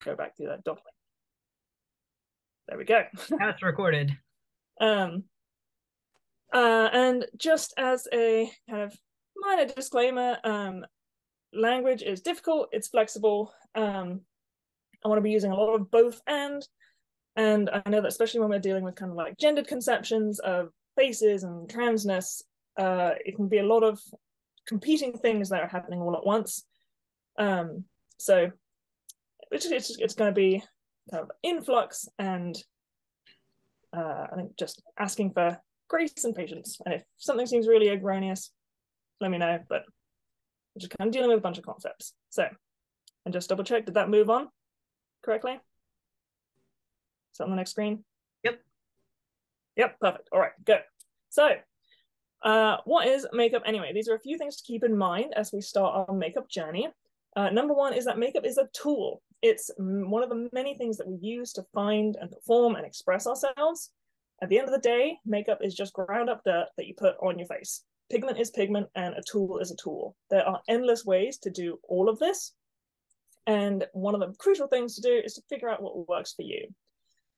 go back through that document. There we go. That's recorded. And just as a kind of minor disclaimer, language is difficult, it's flexible. I want to be using a lot of both and I know that especially when we're dealing with kind of like gendered conceptions of faces and transness, it can be a lot of competing things that are happening all at once. So it's going to be kind of influx, and I think just asking for grace and patience. And if something seems really erroneous, let me know. But we're just kind of dealing with a bunch of concepts. So, and just double check, did that move on correctly? Is that on the next screen? Yep. Yep, perfect. All right, good. So, what is makeup anyway? These are a few things to keep in mind as we start our makeup journey. Number one is that makeup is a tool. It's one of the many things that we use to find and perform and express ourselves. At the end of the day, makeup is just ground up dirt that you put on your face. Pigment is pigment and a tool is a tool. There are endless ways to do all of this. And one of the crucial things to do is to figure out what works for you.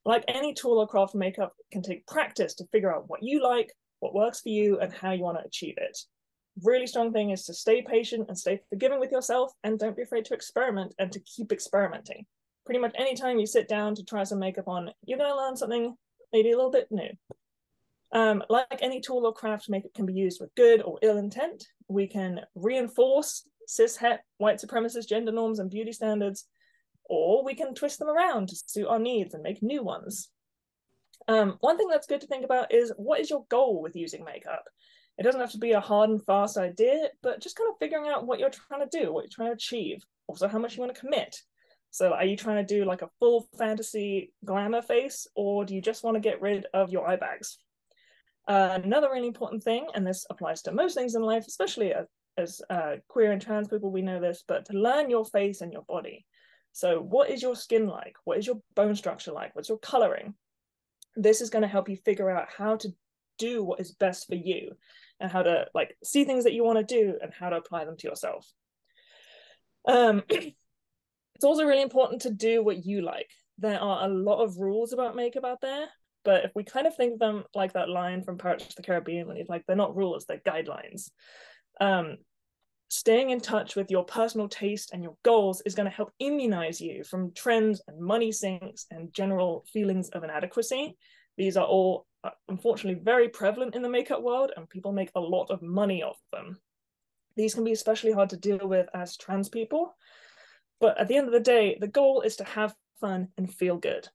Like any tool or craft, makeup can take practice to figure out what you like, what works for you, and how you want to achieve it. Really strong thing is to stay patient and stay forgiving with yourself, and don't be afraid to experiment and to keep experimenting. Pretty much anytime you sit down to try some makeup on, you're going to learn something maybe a little bit new. Like any tool or craft, makeup can be used with good or ill intent. We can reinforce cis-het, white supremacist gender norms and beauty standards, or we can twist them around to suit our needs and make new ones. One thing that's good to think about is, what is your goal with using makeup? It doesn't have to be a hard and fast idea, but just kind of figuring out what you're trying to do, what you're trying to achieve. Also, how much you want to commit. So are you trying to do like a full fantasy glamour face, or do you just want to get rid of your eye bags? Another really important thing, and this applies to most things in life, especially as queer and trans people, we know this, but to learn your face and your body. So what is your skin like? What is your bone structure like? What's your coloring? This is going to help you figure out how to do what is best for you, and how to like see things that you want to do and how to apply them to yourself. It's also really important to do what you like. There are a lot of rules about makeup out there, but if we kind of think of them like that line from Pirates of the Caribbean, when it's like, they're not rules, they're guidelines. Staying in touch with your personal taste and your goals is going to help immunize you from trends and money sinks and general feelings of inadequacy. These are all, unfortunately, very prevalent in the makeup world, and people make a lot of money off them. These can be especially hard to deal with as trans people. But at the end of the day, the goal is to have fun and feel good.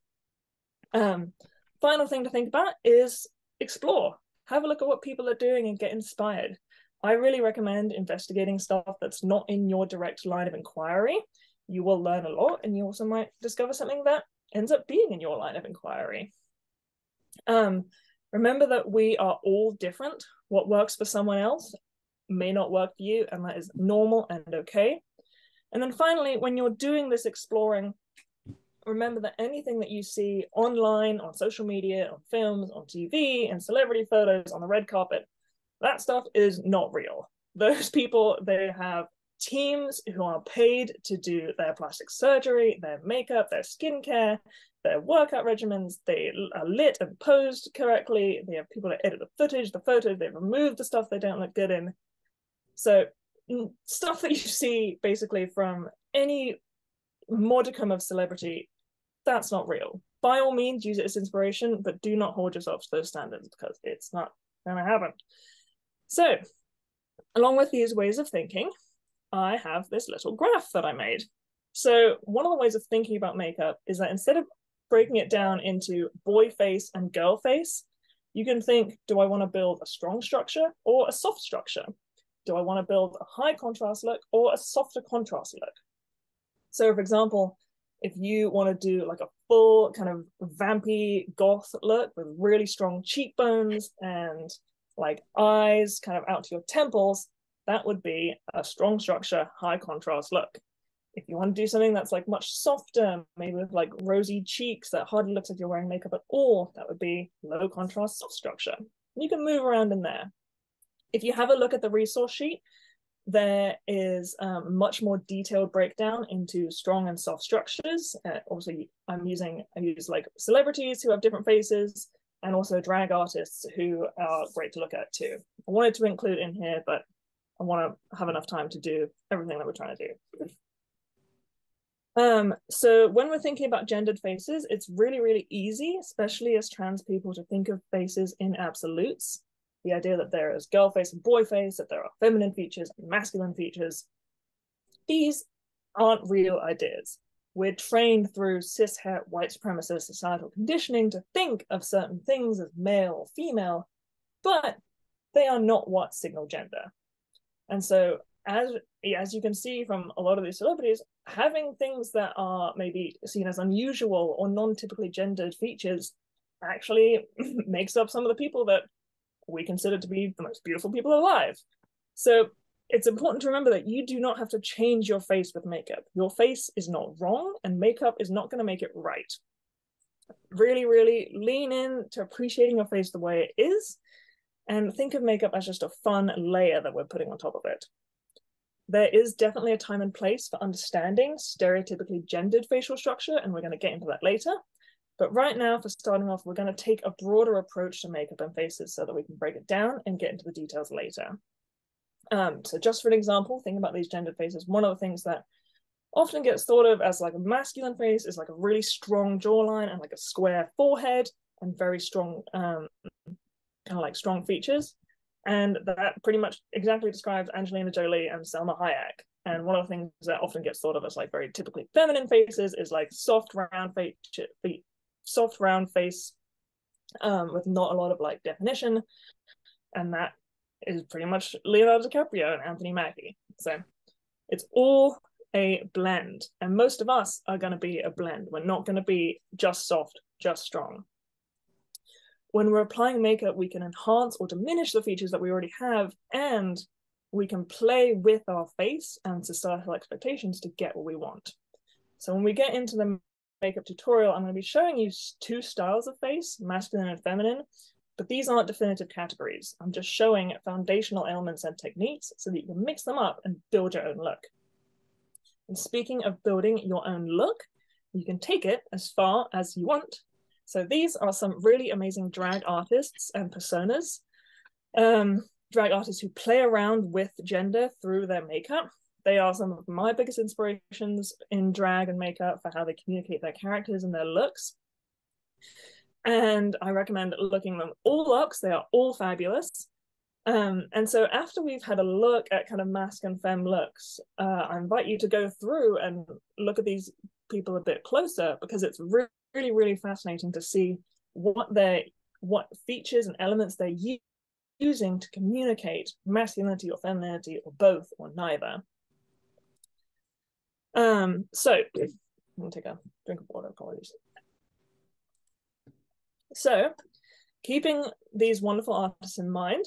Final thing to think about is explore. Have a look at what people are doing and get inspired. I really recommend investigating stuff that's not in your direct line of inquiry. You will learn a lot, and you also might discover something that ends up being in your line of inquiry. Remember that we are all different. What works for someone else may not work for you, and that is normal and okay. And then finally, when you're doing this exploring, remember that anything that you see online, on social media, on films, on TV, and celebrity photos on the red carpet, that stuff is not real. Those people, they have teams who are paid to do their plastic surgery, their makeup, their skincare, their workout regimens. They are lit and posed correctly. They have people that edit the footage, the photos, they remove the stuff they don't look good in. So stuff that you see basically from any modicum of celebrity, that's not real. By all means, use it as inspiration, but do not hold yourself to those standards, because it's not going to happen. So, along with these ways of thinking, I have this little graph that I made. So one of the ways of thinking about makeup is that instead of breaking it down into boy face and girl face, you can think, do I want to build a strong structure or a soft structure? Do I want to build a high contrast look or a softer contrast look? So for example, if you want to do like a full kind of vampy goth look with really strong cheekbones and like eyes kind of out to your temples, that would be a strong structure, high contrast look. If you want to do something that's like much softer, maybe with like rosy cheeks that hardly looks like you're wearing makeup at all, that would be low contrast, soft structure. You can move around in there. If you have a look at the resource sheet, There is much more detailed breakdown into strong and soft structures. Obviously, I use like celebrities who have different faces, and also drag artists who are great to look at too. I wanted to include in here, but I want to have enough time to do everything that we're trying to do. So when we're thinking about gendered faces, it's really, really easy, especially as trans people, to think of faces in absolutes. The idea that there is girl face and boy face, that there are feminine features and masculine features. These aren't real ideas. We're trained through cishet white supremacist societal conditioning to think of certain things as male or female, but they are not what signal gender. And so as you can see from a lot of these celebrities, having things that are maybe seen as unusual or non-typically gendered features actually makes up some of the people that we consider to be the most beautiful people alive. So it's important to remember that you do not have to change your face with makeup. Your face is not wrong, and makeup is not going to make it right. Really, really lean in to appreciating your face the way it is, and think of makeup as just a fun layer that we're putting on top of it. There is definitely a time and place for understanding stereotypically gendered facial structure, and we're going to get into that later. But right now, for starting off, we're going to take a broader approach to makeup and faces so that we can break it down and get into the details later. So just for an example, think about these gendered faces. One of the things that often gets thought of as like a masculine face is like a really strong jawline and like a square forehead and very strong, kind of like strong features. And that pretty much exactly describes Angelina Jolie and Selma Hayek. And one of the things that often gets thought of as like very typically feminine faces is like soft round face with not a lot of like definition, and that is pretty much Leonardo DiCaprio and Anthony Mackie. So it's all a blend, and most of us are going to be a blend. We're not going to be just soft, just strong. When we're applying makeup, we can enhance or diminish the features that we already have, and we can play with our face and societal expectations to get what we want. So when we get into the makeup tutorial, I'm going to be showing you two styles of face, masculine and feminine, but these aren't definitive categories. I'm just showing foundational elements and techniques so that you can mix them up and build your own look. And speaking of building your own look, you can take it as far as you want. So these are some really amazing drag artists and personas. Drag artists who play around with gender through their makeup. They are some of my biggest inspirations in drag and makeup for how they communicate their characters and their looks. And I recommend looking them all up because they are all fabulous. And so after we've had a look at kind of masc and femme looks, I invite you to go through and look at these people a bit closer, because it's really, really fascinating to see what features and elements they're using to communicate masculinity or femininity or both or neither. So I'm gonna take a drink of water, apologies. So keeping these wonderful artists in mind,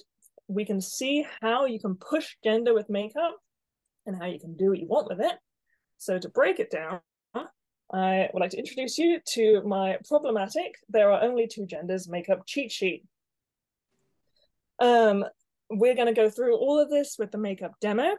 we can see how you can push gender with makeup and how you can do what you want with it. So to break it down, I would like to introduce you to my problematic "there are only two genders" makeup cheat sheet. We're going to go through all of this with the makeup demo,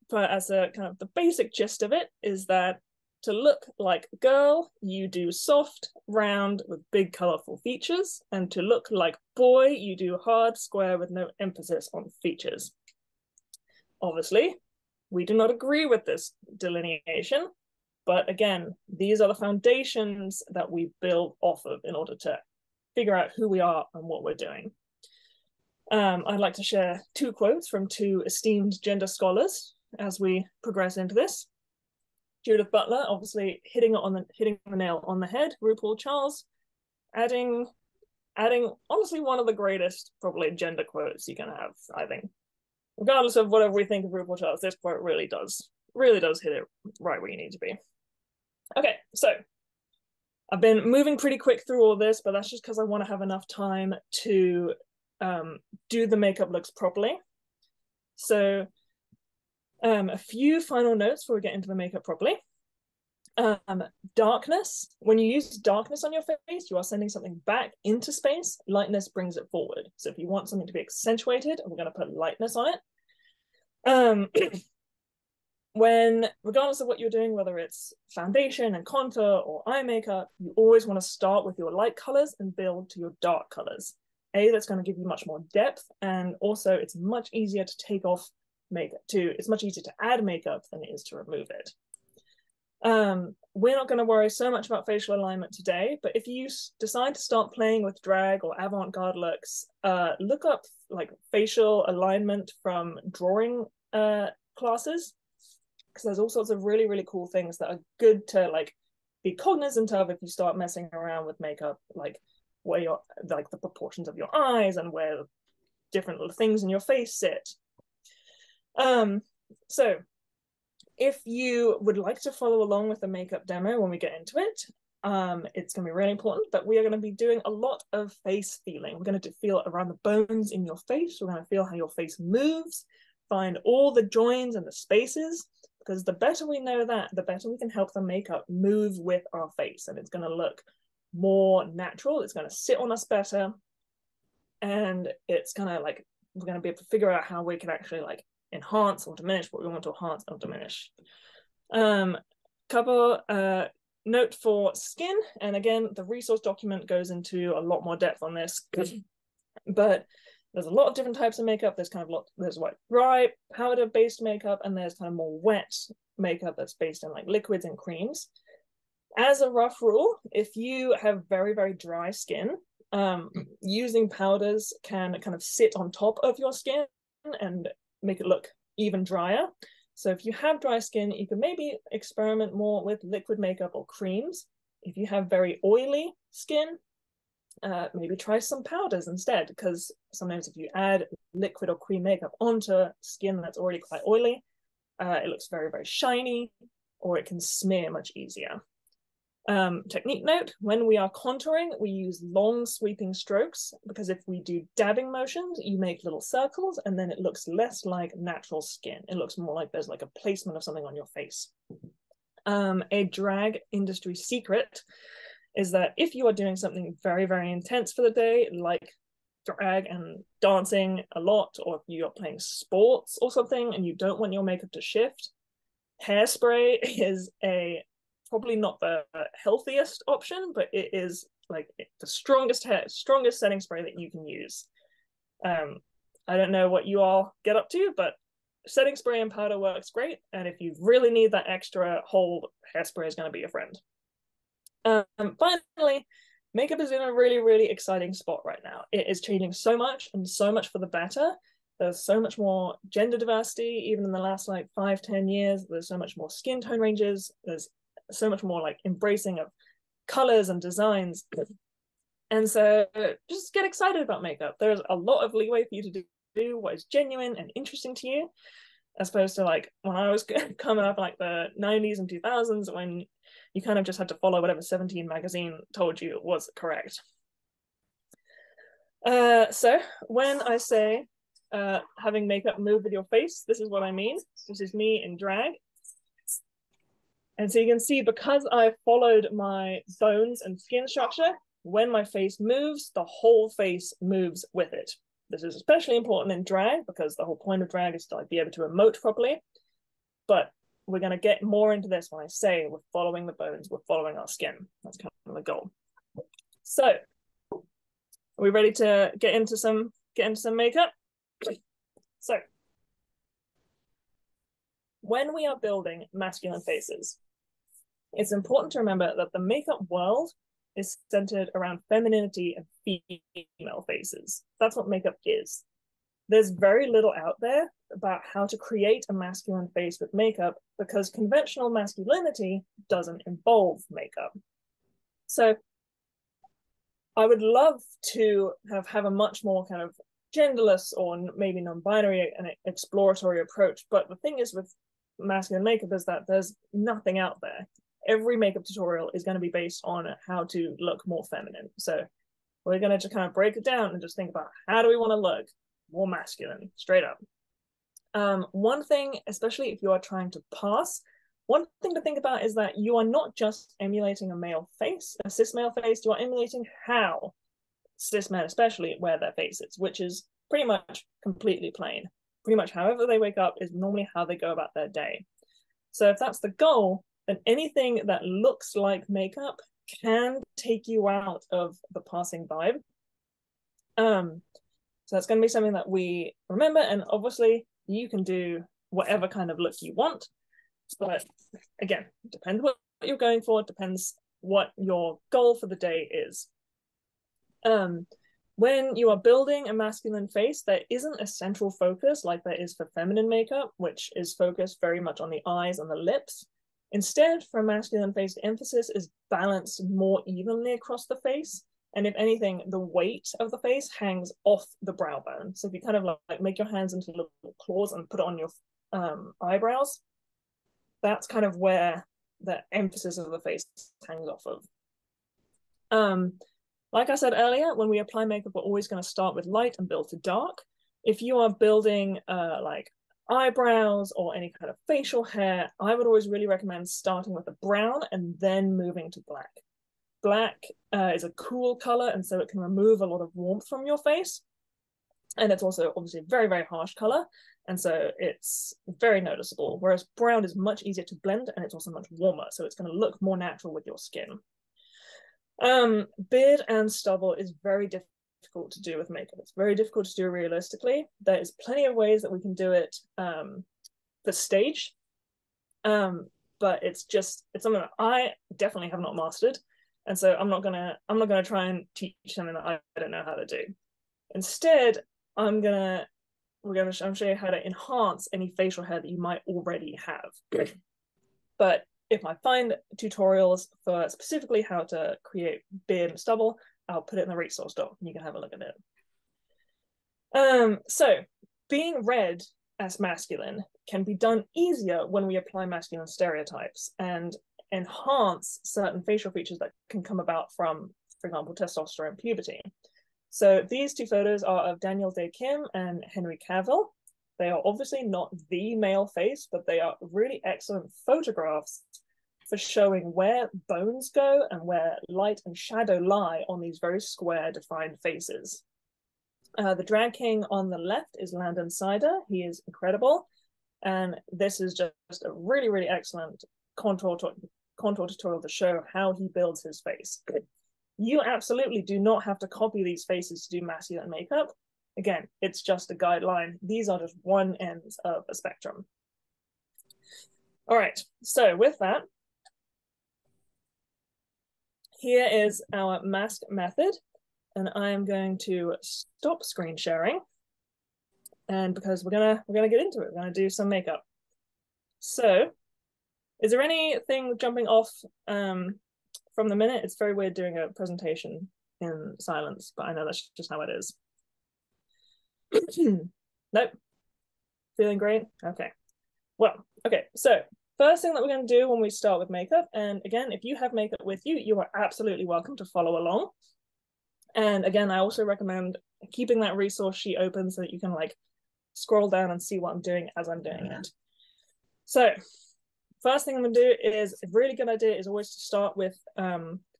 but as a kind of the basic gist of it is that to look like a girl, you do soft, round with big colorful features, and to look like boy, you do hard, square with no emphasis on features. Obviously, we do not agree with this delineation, but again, these are the foundations that we build off of in order to figure out who we are and what we're doing. I'd like to share two quotes from two esteemed gender scholars as we progress into this. Judith Butler, obviously hitting the nail on the head. RuPaul Charles, adding honestly one of the greatest probably gender quotes you can have, I think. Regardless of whatever we think of RuPaul Charles, this quote really does hit it right where you need to be. Okay, so I've been moving pretty quick through all this, but that's just because I want to have enough time to do the makeup looks properly. So a few final notes before we get into the makeup properly. Darkness. When you use darkness on your face, you are sending something back into space. Lightness brings it forward. So if you want something to be accentuated, we're going to put lightness on it. Um, regardless of what you're doing, whether it's foundation and contour or eye makeup, you always want to start with your light colors and build to your dark colors. That's going to give you much more depth, and also it's much easier to take off makeup too. It's much easier to add makeup than it is to remove it. We're not going to worry so much about facial alignment today, but if you decide to start playing with drag or avant-garde looks, look up like facial alignment from drawing classes, because there's all sorts of really, really cool things that are good to like be cognizant of if you start messing around with makeup, like where you're like the proportions of your eyes and where different little things in your face sit. So if you would like to follow along with the makeup demo when we get into it, it's going to be really important that we are going to be doing a lot of face feeling. We're going to feel around the bones in your face. We're going to feel how your face moves, find all the joins and the spaces, because the better we know that, the better we can help the makeup move with our face, and it's going to look more natural. It's going to sit on us better, and it's going to like, we're going to be able to figure out how we can actually like enhance or diminish what we want to enhance or diminish. Note for skin, and again, the resource document goes into a lot more depth on this, but there's a lot of different types of makeup. There's like dry powder based makeup, and there's kind of more wet makeup that's based in like liquids and creams. As a rough rule, if you have very, very dry skin, using powders can kind of sit on top of your skin and make it look even drier. So if you have dry skin, you can maybe experiment more with liquid makeup or creams. If you have very oily skin, maybe try some powders instead, because sometimes if you add liquid or cream makeup onto skin that's already quite oily, it looks very, very shiny, or it can smear much easier. Technique note, when we are contouring, we use long sweeping strokes, because if we do dabbing motions, you make little circles, and then it looks less like natural skin. It looks more like there's like a placement of something on your face. A drag industry secret is that if you are doing something very, very intense for the day, like drag and dancing a lot, or if you are playing sports or something and you don't want your makeup to shift, hairspray is probably not the healthiest option, but it is like the strongest setting spray that you can use. I don't know what you all get up to, but setting spray and powder works great, and if you really need that extra hold, hairspray is going to be your friend. Finally, makeup is in a really, really exciting spot right now. It is changing so much, and so much for the better. There's so much more gender diversity, even in the last like 5-10 years. There's so much more skin tone ranges. There's so much more like embracing of colors and designs. And so just get excited about makeup. There's a lot of leeway for you to do what is genuine and interesting to you, as opposed to like when I was coming up like the 90s and 2000s, when you kind of just had to follow whatever 17 magazine told you was correct. So when I say having makeup move with your face, this is what I mean. This is me in drag. And so you can see, because I followed my bones and skin structure, when my face moves, the whole face moves with it. This is especially important in drag, because the whole point of drag is to like be able to emote properly. But we're going to get more into this when I say we're following the bones, we're following our skin. That's kind of the goal. So, are we ready to get into some makeup? So, when we are building masculine faces, it's important to remember that the makeup world is centered around femininity and female faces. That's what makeup is. There's very little out there about how to create a masculine face with makeup, because conventional masculinity doesn't involve makeup. So I would love to have a much more kind of genderless or maybe non-binary and exploratory approach. But the thing is with masculine makeup is that there's nothing out there. Every makeup tutorial is going to be based on how to look more feminine. So we're going to just kind of break it down and just think about, how do we want to look more masculine, straight up. One thing, especially if you are trying to pass, one thing to think about is that you are not just emulating a male face, a cis male face, you are emulating how cis men especially wear their faces, which is pretty much completely plain. pretty much however they wake up is normally how they go about their day. So if that's the goal, then anything that looks like makeup can take you out of the passing vibe. So that's going to be something that we remember, and obviously you can do whatever kind of look you want, but again, depends what you're going for, depends what your goal for the day is. When you are building a masculine face, there isn't a central focus like there is for feminine makeup, which is focused very much on the eyes and the lips. Instead, for a masculine face, the emphasis is balanced more evenly across the face. And if anything, the weight of the face hangs off the brow bone. So if you kind of like make your hands into little claws and put it on your eyebrows, that's kind of where the emphasis of the face hangs off of. Like I said earlier, when we apply makeup, we're always going to start with light and build to dark. If you are building like eyebrows or any kind of facial hair, I would always really recommend starting with a brown and then moving to black. Black is a cool color, and so it can remove a lot of warmth from your face. And it's also obviously a very, very harsh color, and so it's very noticeable. Whereas brown is much easier to blend, and it's also much warmer, so it's going to look more natural with your skin. Beard and stubble is very difficult to do with makeup. It's very difficult to do realistically. There is plenty of ways that we can do it for stage, but it's something that I definitely have not mastered, and so I'm not gonna try and teach something that I don't know how to do. Instead, we're gonna show you how to enhance any facial hair that you might already have. But if I find tutorials for specifically how to create beard and stubble, I'll put it in the resource doc and you can have a look at it. So being red as masculine can be done easier when we apply masculine stereotypes and enhance certain facial features that can come about from, for example, testosterone puberty. So these two photos are of Daniel Day Kim and Henry Cavill. They are obviously not the male face, but they are really excellent photographs for showing where bones go and where light and shadow lie on these very square, defined faces. The drag king on the left is Landon Sider. He is incredible. And this is just a really, really excellent contour tutorial to show how he builds his face. You absolutely do not have to copy these faces to do masculine makeup. Again, it's just a guideline. These are just one end of a spectrum. All right, so with that, here is our mask method, and I am going to stop screen sharing, and because we're gonna get into it, we're gonna do some makeup. So, is there anything jumping off from the minute? It's very weird doing a presentation in silence, but I know that's just how it is. Nope. Feeling great? Okay. Well, okay, so first thing that we're going to do when we start with makeup, and again, if you have makeup with you, you are absolutely welcome to follow along. And again, I also recommend keeping that resource sheet open so that you can like scroll down and see what I'm doing as I'm doing it. So first thing I'm going to do is, a really good idea is always to start with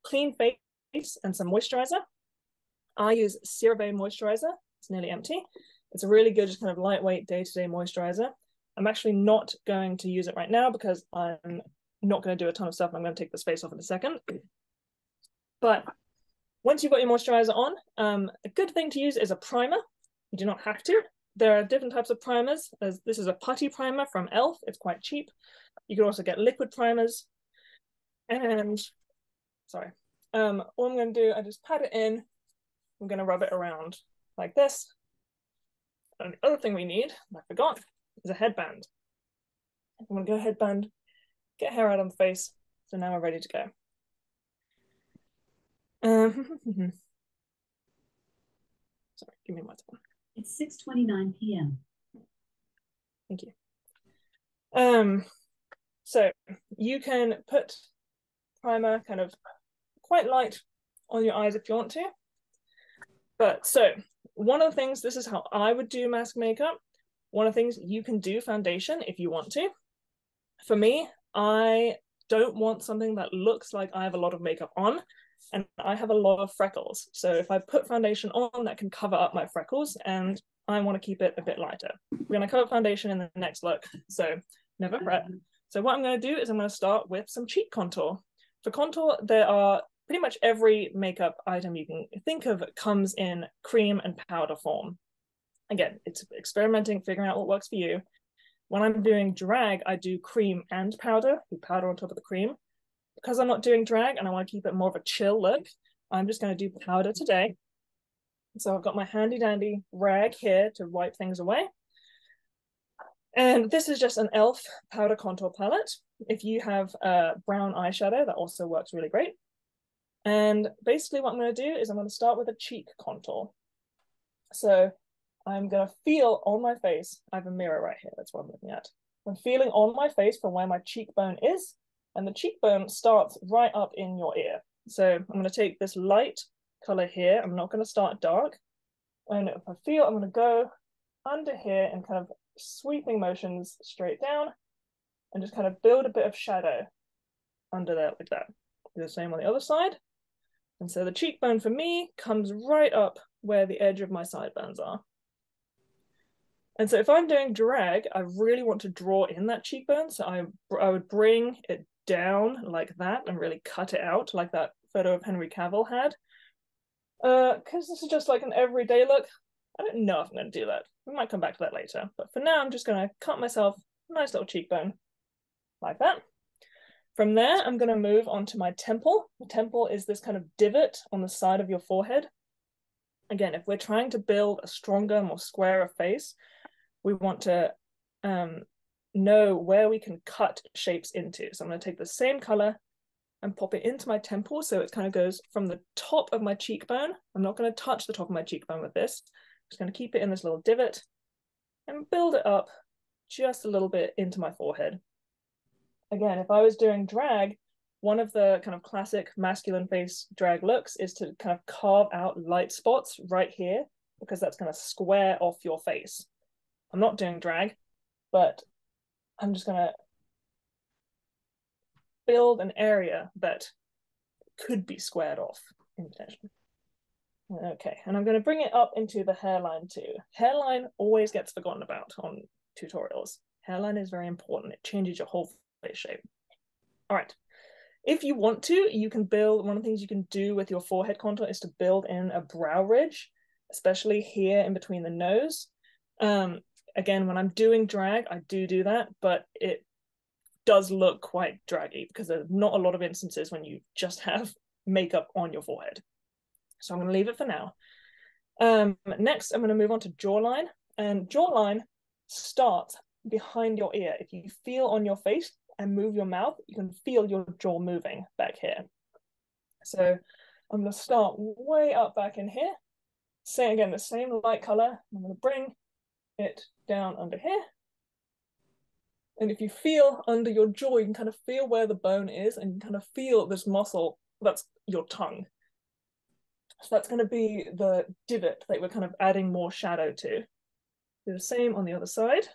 clean face and some moisturizer. I use CeraVe moisturizer. It's nearly empty. It's a really good, just kind of lightweight day-to-day moisturizer. I'm actually not going to use it right now because I'm not going to do a ton of stuff. I'm going to take this face off in a second. But once you've got your moisturizer on, a good thing to use is a primer. You do not have to. There are different types of primers. This is a putty primer from e.l.f. It's quite cheap. You can also get liquid primers. And, sorry. All I'm going to do, I just pat it in. I'm going to rub it around like this. And the other thing we need, I forgot, is a headband. I'm going to go headband, get hair out on the face. So now we're ready to go. Sorry, give me one second. It's 6:29 p.m. Thank you. So you can put primer kind of quite light on your eyes if you want to. But so one of the things, this is how I would do mask makeup. One of the things, you can do foundation if you want to. For me, I don't want something that looks like I have a lot of makeup on, and I have a lot of freckles. So if I put foundation on, that can cover up my freckles, and I want to keep it a bit lighter. We're going to cover foundation in the next look, so never fret. So what I'm going to do is I'm going to start with some cheek contour. For contour, there are pretty much every makeup item you can think of comes in cream and powder form. Again, it's experimenting, figuring out what works for you. When I'm doing drag, I do cream and powder, powder on top of the cream. Because I'm not doing drag and I want to keep it more of a chill look, I'm just going to do powder today. So I've got my handy dandy rag here to wipe things away. And this is just an e.l.f. powder contour palette. If you have brown eyeshadow, that also works really great. And basically what I'm going to do is I'm going to start with a cheek contour. So I'm going to feel on my face, I have a mirror right here, that's what I'm looking at. I'm feeling on my face from where my cheekbone is, and the cheekbone starts right up in your ear. So I'm going to take this light color here, I'm not going to start dark, and if I feel, I'm going to go under here and kind of sweeping motions straight down, and just kind of build a bit of shadow under there like that. Do the same on the other side. And so the cheekbone for me comes right up where the edge of my sideburns are. And so if I'm doing drag, I really want to draw in that cheekbone. So I would bring it down like that and really cut it out like that photo of Henry Cavill had. Because this is just like an everyday look. I don't know if I'm going to do that. We might come back to that later. But for now, I'm just going to cut myself a nice little cheekbone like that. From there, I'm going to move on to my temple. The temple is this kind of divot on the side of your forehead. Again, if we're trying to build a stronger, more squarer face, we want to know where we can cut shapes into. So I'm going to take the same color and pop it into my temple so it kind of goes from the top of my cheekbone. I'm not going to touch the top of my cheekbone with this. I'm just going to keep it in this little divot and build it up just a little bit into my forehead. Again, if I was doing drag, one of the kind of classic masculine face drag looks is to kind of carve out light spots right here, because that's going to square off your face. I'm not doing drag, but I'm just going to build an area that could be squared off intentionally. Okay, and I'm going to bring it up into the hairline too. Hairline always gets forgotten about on tutorials. Hairline is very important. It changes your whole face shape. All right. If you want to, you can build, one of the things you can do with your forehead contour is to build in a brow ridge, especially here in between the nose. Again, when I'm doing drag, I do that, but it does look quite draggy because there's not a lot of instances when you just have makeup on your forehead. So I'm going to leave it for now. Next, I'm going to move on to jawline, and jawline starts behind your ear. If you feel on your face and move your mouth, you can feel your jaw moving back here. So I'm going to start way up back in here. Say again, the same light color. I'm going to bring it down under here. And if you feel under your jaw, you can kind of feel where the bone is, and you kind of feel this muscle, that's your tongue. So that's going to be the divot that we're kind of adding more shadow to. Do the same on the other side.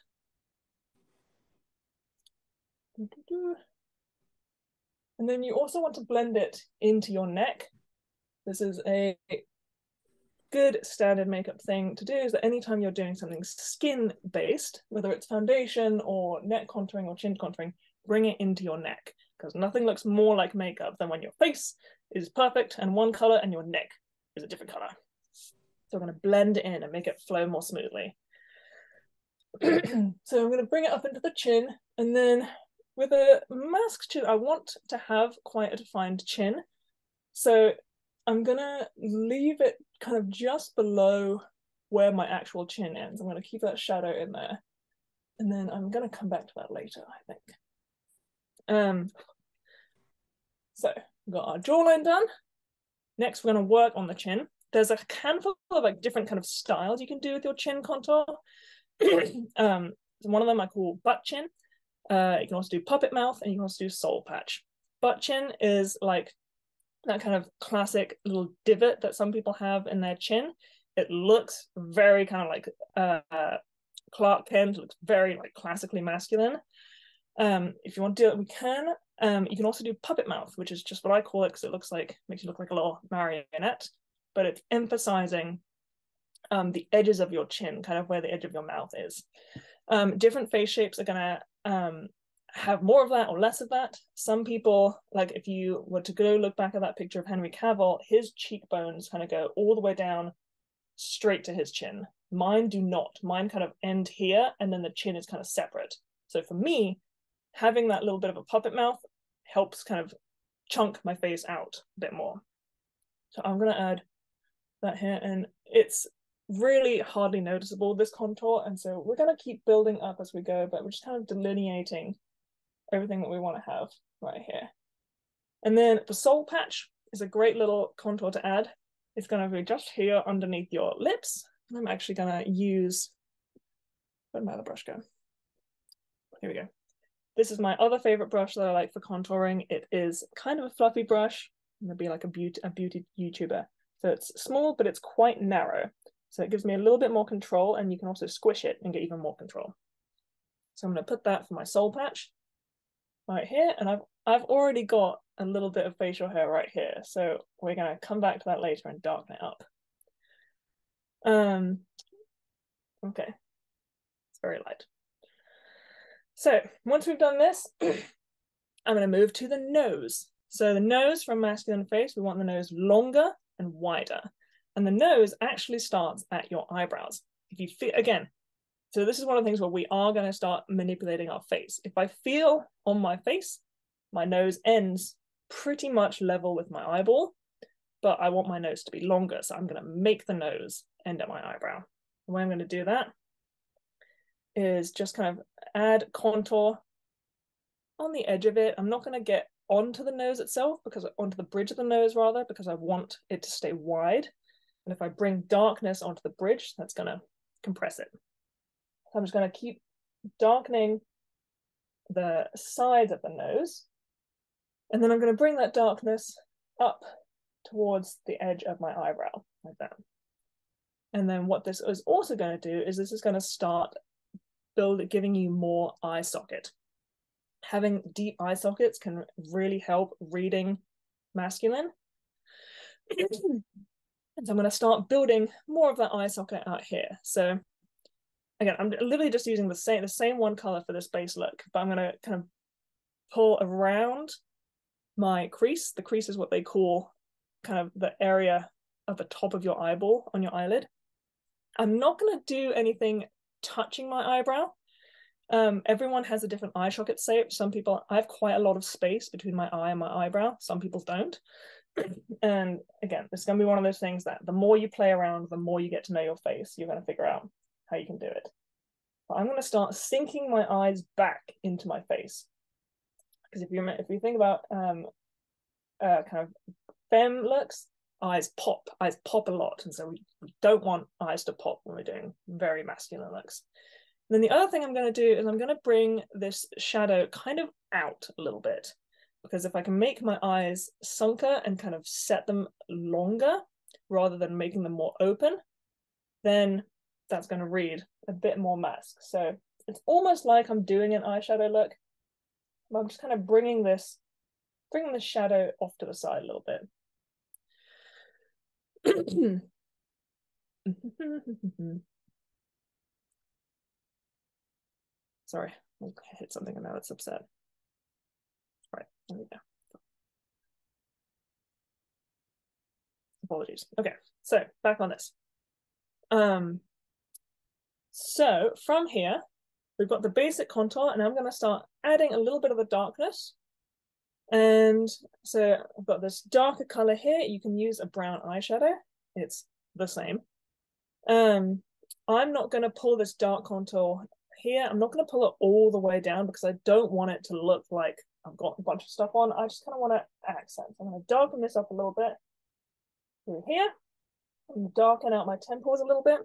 And then you also want to blend it into your neck. This is a good standard makeup thing to do, is that anytime you're doing something skin-based, whether it's foundation or neck contouring or chin contouring, bring it into your neck, because nothing looks more like makeup than when your face is perfect and one color and your neck is a different color. So we're going to blend it in and make it flow more smoothly. So I'm going to bring it up into the chin, and then with a masked chin, I want to have quite a defined chin. So I'm going to leave it kind of just below where my actual chin ends. I'm going to keep that shadow in there. And then I'm going to come back to that later, I think. So we've got our jawline done. Next, we're going to work on the chin. There's a handful of like different kind of styles you can do with your chin contour. One of them I call butt chin. You can also do puppet mouth, and you can also do soul patch. Butt chin is like that kind of classic little divot that some people have in their chin. It looks very kind of like Clark Kent, looks very like classically masculine. If you want to do it, we can. You can also do puppet mouth, which is just what I call it, because it looks like, makes you look like a little marionette, but it's emphasizing the edges of your chin, kind of where the edge of your mouth is. Different face shapes are gonna have more of that or less of that. Some people, like if you were to go look back at that picture of Henry Cavill, his cheekbones kind of go all the way down straight to his chin. Mine do not. Mine kind of end here, and then the chin is kind of separate. So for me, having that little bit of a puppet mouth helps kind of chunk my face out a bit more. So I'm going to add that here, and it's really hardly noticeable, this contour, and so we're going to keep building up as we go, but we're just kind of delineating everything that we want to have right here. And then the soul patch is a great little contour to add. It's going to be just here underneath your lips. I'm actually going to use, where'd my other brush go? Here we go. This is my other favorite brush that I like for contouring. It is kind of a fluffy brush. I'm going to be like a beauty YouTuber. So it's small, but it's quite narrow. So it gives me a little bit more control, and you can also squish it and get even more control. So I'm going to put that for my soul patch right here. And I've already got a little bit of facial hair right here. So we're going to come back to that later and darken it up. Okay. It's very light. So once we've done this, I'm going to move to the nose. So the nose from masculine face, we want the nose longer and wider. And the nose actually starts at your eyebrows. If you feel, again, so this is one of the things where we are going to start manipulating our face. If I feel on my face, my nose ends pretty much level with my eyeball, but I want my nose to be longer. So I'm going to make the nose end at my eyebrow. The way I'm going to do that is just kind of add contour on the edge of it. I'm not going to get onto the nose itself, because onto the bridge of the nose rather, because I want it to stay wide. And if I bring darkness onto the bridge, that's going to compress it. So I'm just going to keep darkening the sides of the nose. And then I'm going to bring that darkness up towards the edge of my eyebrow, like that. And then what this is also going to do is this is going to start giving you more eye socket. Having deep eye sockets can really help reading masculine. And so I'm going to start building more of that eye socket out here. So again, I'm literally just using the same one color for this base look, but I'm going to kind of pull around my crease. The crease is what they call kind of the area at the top of your eyeball on your eyelid. I'm not going to do anything touching my eyebrow. Everyone has a different eye socket shape. Some people, I have quite a lot of space between my eye and my eyebrow. Some people don't. And again, it's going to be one of those things that the more you play around, the more you get to know your face, you're going to figure out how you can do it. But I'm going to start sinking my eyes back into my face. Because if you think about kind of femme looks, eyes pop a lot. And so we don't want eyes to pop when we're doing very masculine looks. And then the other thing I'm going to do is I'm going to bring this shadow kind of out a little bit, because if I can make my eyes sunker and kind of set them longer rather than making them more open, then that's going to read a bit more mask. So it's almost like I'm doing an eyeshadow look, but I'm just kind of bringing the shadow off to the side a little bit. Sorry, I hit something and now it's upset. Right, there we go. Apologies. Okay, so back on this. So from here, we've got the basic contour, and I'm going to start adding a little bit of the darkness. And so I've got this darker color here. You can use a brown eyeshadow. It's the same. I'm not going to pull this dark contour here. I'm not going to pull it all the way down because I don't want it to look like I've got a bunch of stuff on. I just kind of want to accent. So I'm going to darken this up a little bit through here and darken out my temples a little bit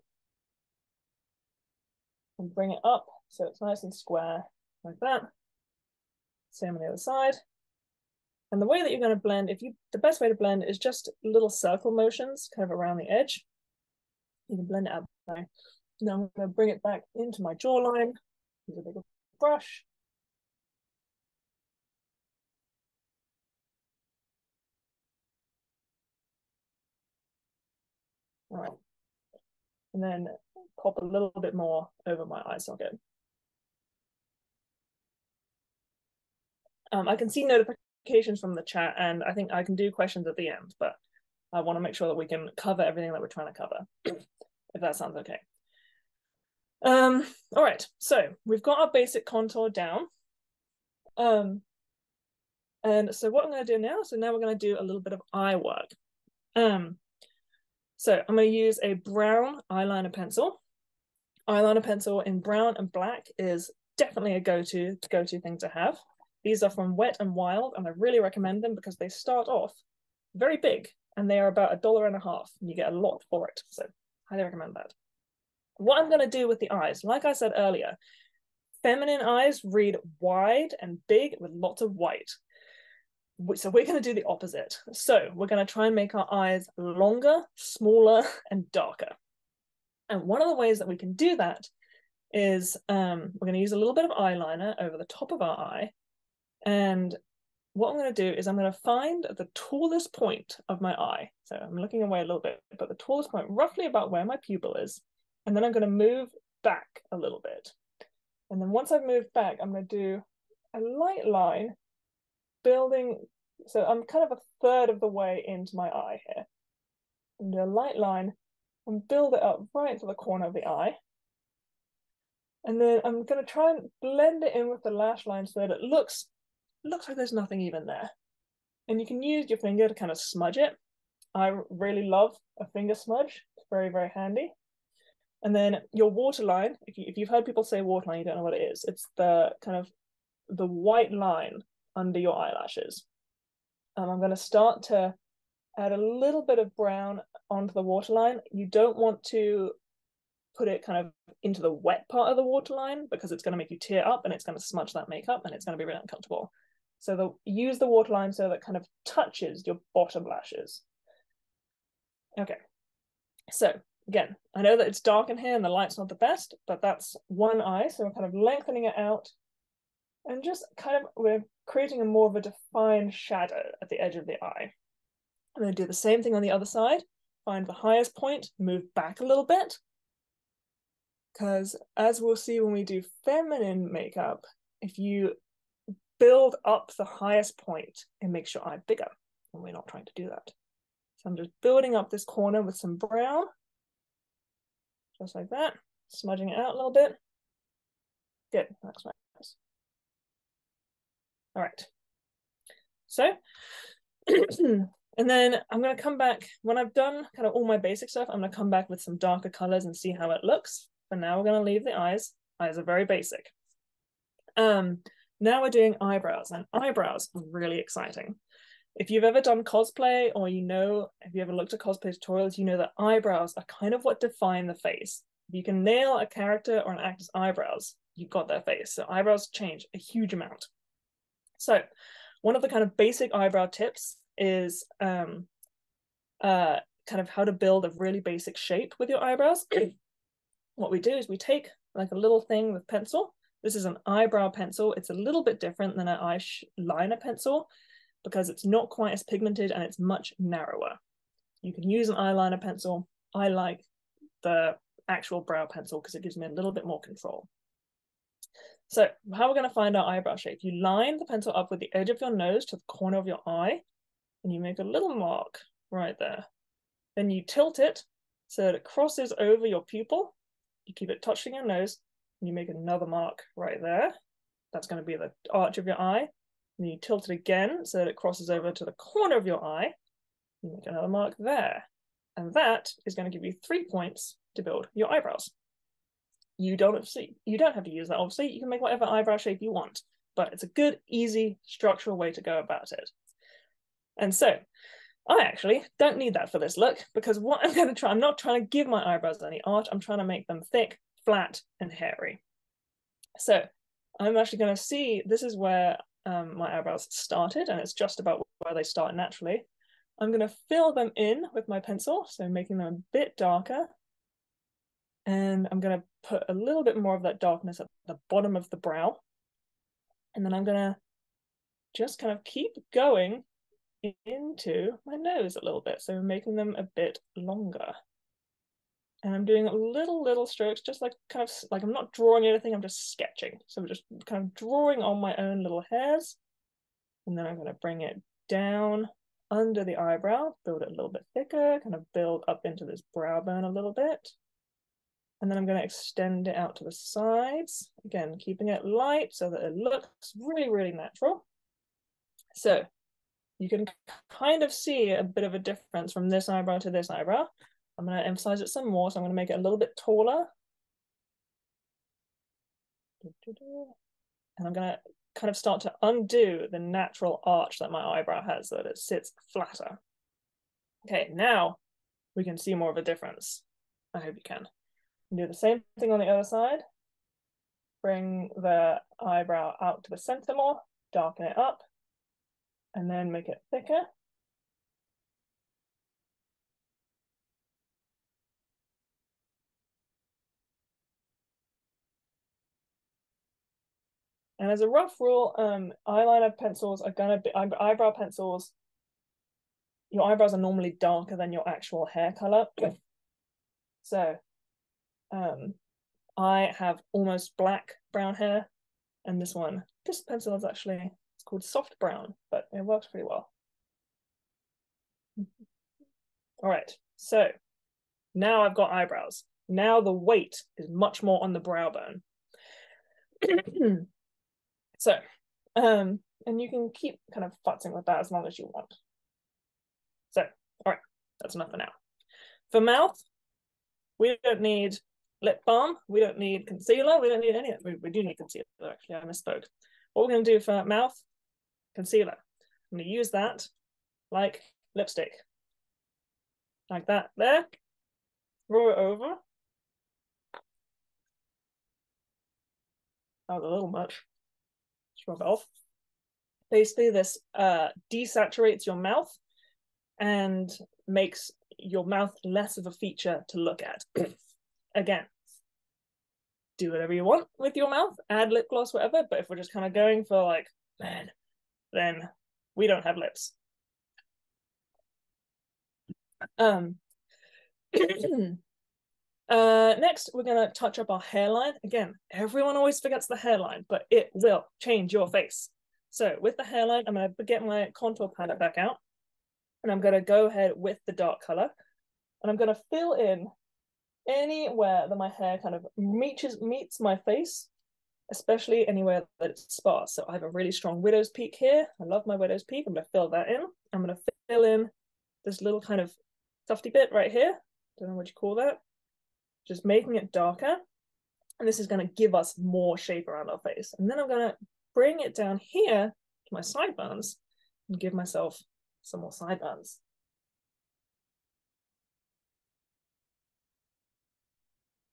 and bring it up so it's nice and square like that. Same on the other side. And the way that you're going to blend, the best way to blend is just little circle motions kind of around the edge. You can blend it out there. Now I'm going to bring it back into my jawline. Use a bigger brush. All right. and then pop a little bit more over my eye socket. I can see notifications from the chat, and I think I can do questions at the end, but I want to make sure that we can cover everything that we're trying to cover, if that sounds okay. All right, so we've got our basic contour down. And so what I'm going to do now, so now we're going to do a little bit of eye work. So I'm going to use a brown eyeliner pencil. Eyeliner pencil in brown and black is definitely a go-to thing to have. These are from Wet n Wild, and I really recommend them because they start off very big, and they are about $1.50, and you get a lot for it. So highly recommend that. What I'm going to do with the eyes, like I said earlier, feminine eyes read wide and big with lots of white. So we're going to do the opposite. So we're going to try and make our eyes longer, smaller, and darker. And one of the ways that we can do that is we're going to use a little bit of eyeliner over the top of our eye. And what I'm going to do is I'm going to find the tallest point of my eye. So I'm looking away a little bit, but the tallest point, roughly about where my pupil is. And then I'm going to move back a little bit. And then once I've moved back, I'm going to do a light line building. So I'm kind of a third of the way into my eye here. And do a light line and build it up right to the corner of the eye. And then I'm going to try and blend it in with the lash line so that it looks like there's nothing even there. And you can use your finger to kind of smudge it. I really love a finger smudge. It's very, very handy. And then your waterline, if you've heard people say waterline, you don't know what it is. It's the kind of the white line under your eyelashes. I'm going to start to add a little bit of brown onto the waterline. You don't want to put it kind of into the wet part of the waterline because it's going to make you tear up and it's going to smudge that makeup and it's going to be really uncomfortable. So use the waterline so that kind of touches your bottom lashes. Okay, so again, I know that it's dark in here and the light's not the best, but that's one eye. So we're kind of lengthening it out and just kind of, we're creating a more of a defined shadow at the edge of the eye. I'm going to do the same thing on the other side. Find the highest point, move back a little bit. Because as we'll see when we do feminine makeup, if you build up the highest point, it makes your eye bigger. And we're not trying to do that. So I'm just building up this corner with some brown. Just like that. Smudging it out a little bit. Good, that's nice. All right. So, and then I'm going to come back, when I've done kind of all my basic stuff, I'm going to come back with some darker colors and see how it looks. For now, we're going to leave the eyes. Eyes are very basic. Now we're doing eyebrows, and eyebrows are really exciting. If you've ever done cosplay, or if you ever looked at cosplay tutorials, you know that eyebrows are kind of what define the face. If you can nail a character or an actor's eyebrows, you've got their face. So eyebrows change a huge amount. So one of the kind of basic eyebrow tips is kind of how to build a really basic shape with your eyebrows. What we do is we take like a little thing with pencil. This is an eyebrow pencil. It's a little bit different than an eyeliner pencil because it's not quite as pigmented and it's much narrower. You can use an eyeliner pencil. I like the actual brow pencil because it gives me a little bit more control. So how we're going to find our eyebrow shape, you line the pencil up with the edge of your nose to the corner of your eye, and you make a little mark right there. Then you tilt it so that it crosses over your pupil. You keep it touching your nose, and you make another mark right there. That's going to be the arch of your eye. And you tilt it again so that it crosses over to the corner of your eye. You make another mark there. And that is going to give you 3 points to build your eyebrows. You don't have to use that, obviously. You can make whatever eyebrow shape you want, but it's a good, easy, structural way to go about it. And so I actually don't need that for this look, because what I'm going to try, I'm not trying to give my eyebrows any art. I'm trying to make them thick, flat, and hairy. So I'm actually going to see, this is where my eyebrows started, and it's just about where they start naturally. I'm going to fill them in with my pencil, so making them a bit darker. And I'm going to put a little bit more of that darkness at the bottom of the brow. And then I'm going to just kind of keep going into my nose a little bit, so making them a bit longer. And I'm doing little strokes, just like kind of like I'm not drawing anything, I'm just sketching. So I'm just kind of drawing on my own little hairs. And then I'm going to bring it down under the eyebrow, build it a little bit thicker, kind of build up into this brow bone a little bit. And then I'm going to extend it out to the sides, again, keeping it light so that it looks really natural. So you can kind of see a bit of a difference from this eyebrow to this eyebrow. I'm going to emphasize it some more, so I'm going to make it a little bit taller. And I'm going to kind of start to undo the natural arch that my eyebrow has so that it sits flatter. Okay, now we can see more of a difference. I hope you can. Do the same thing on the other side. Bring the eyebrow out to the center more, darken it up, and then make it thicker. And as a rough rule, eyeliner pencils are gonna be eyebrow pencils. Your eyebrows are normally darker than your actual hair color. So, I have almost black brown hair, and this pencil is actually it's called soft brown, but it works pretty well. All right, so now I've got eyebrows. Now the weight is much more on the brow bone. So, and you can keep kind of futzing with that as long as you want. So, all right, that's enough for now. For mouth, we don't need lip balm, we don't need concealer, we don't need any of it. We do need concealer, actually, I misspoke. What we're going to do for mouth, concealer. I'm going to use that like lipstick. Like that there. Roll it over. That was a little much. Just rub it off. Basically, this desaturates your mouth and makes your mouth less of a feature to look at. Again, do whatever you want with your mouth, add lip gloss, whatever, but if we're just kind of going for like, man, then we don't have lips. Next, we're going to touch up our hairline. Again, everyone always forgets the hairline, but it will change your face. So with the hairline, I'm going to get my contour palette back out, and I'm going to go ahead with the dark color, and I'm going to fill in anywhere that my hair kind of meets my face, especially anywhere that it's sparse. So I have a really strong widow's peak here. I love my widow's peak. I'm going to fill that in. I'm going to fill in this little kind of tufty bit right here. Don't know what you call that. Just making it darker. And this is going to give us more shape around our face. And then I'm going to bring it down here to my sideburns and give myself some more sideburns.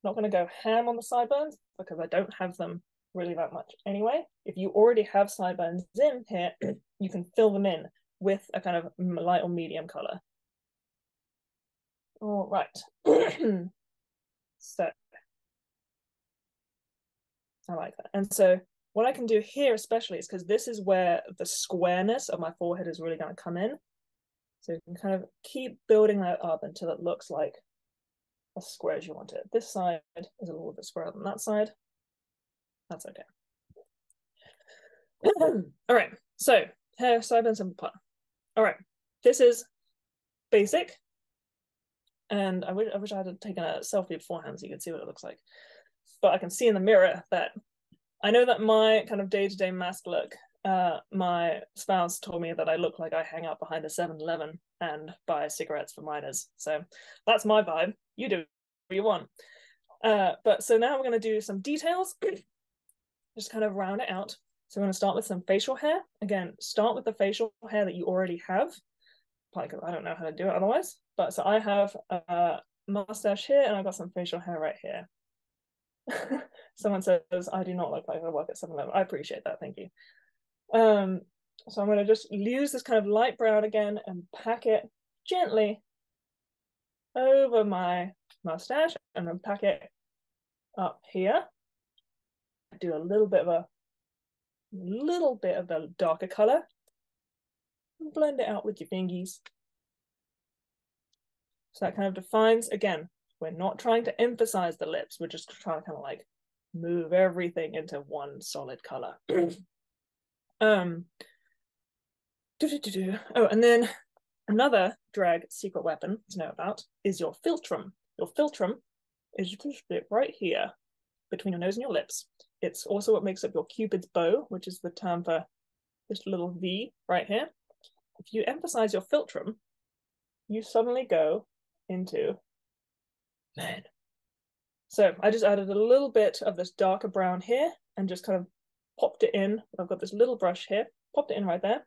Not going to go ham on the sideburns because I don't have them really that much anyway. If you already have sideburns in here, you can fill them in with a kind of light or medium color. All right. So I like that. And so what I can do here especially is because this is where the squareness of my forehead is really going to come in. So you can kind of keep building that up until it looks like as square as you want it. This side is a little bit squarer than that side. That's okay. All right, so hair, sideburns, and butt. All right, this is basic. And I wish I had taken a selfie beforehand so you could see what it looks like. But I can see in the mirror that I know that my kind of day-to-day mask look, my spouse told me that I look like I hang out behind a 7-Eleven and buy cigarettes for minors. So that's my vibe. You do what you want. But so now we're going to do some details. Just kind of round it out. So we're going to start with some facial hair. Again, start with the facial hair that you already have. Probably because I don't know how to do it otherwise. But so I have a mustache here and I've got some facial hair right here. Someone says I do not look like I work at 7-Eleven. I appreciate that, thank you. So I'm going to just use this kind of light brown again and pack it gently over my mustache and then pack it up here. Do a little bit of the darker color. Blend it out with your fingies. So that kind of defines, again, We're not trying to emphasize the lips. We're just trying to kind of like move everything into one solid color. Oh, and then another drag secret weapon to know about is your philtrum. Your philtrum is just a bit right here between your nose and your lips. It's also what makes up your Cupid's bow, which is the term for this little V right here. If you emphasize your philtrum, you suddenly go into man. So I just added a little bit of this darker brown here and just kind of popped it in. I've got this little brush here, popped it in right there.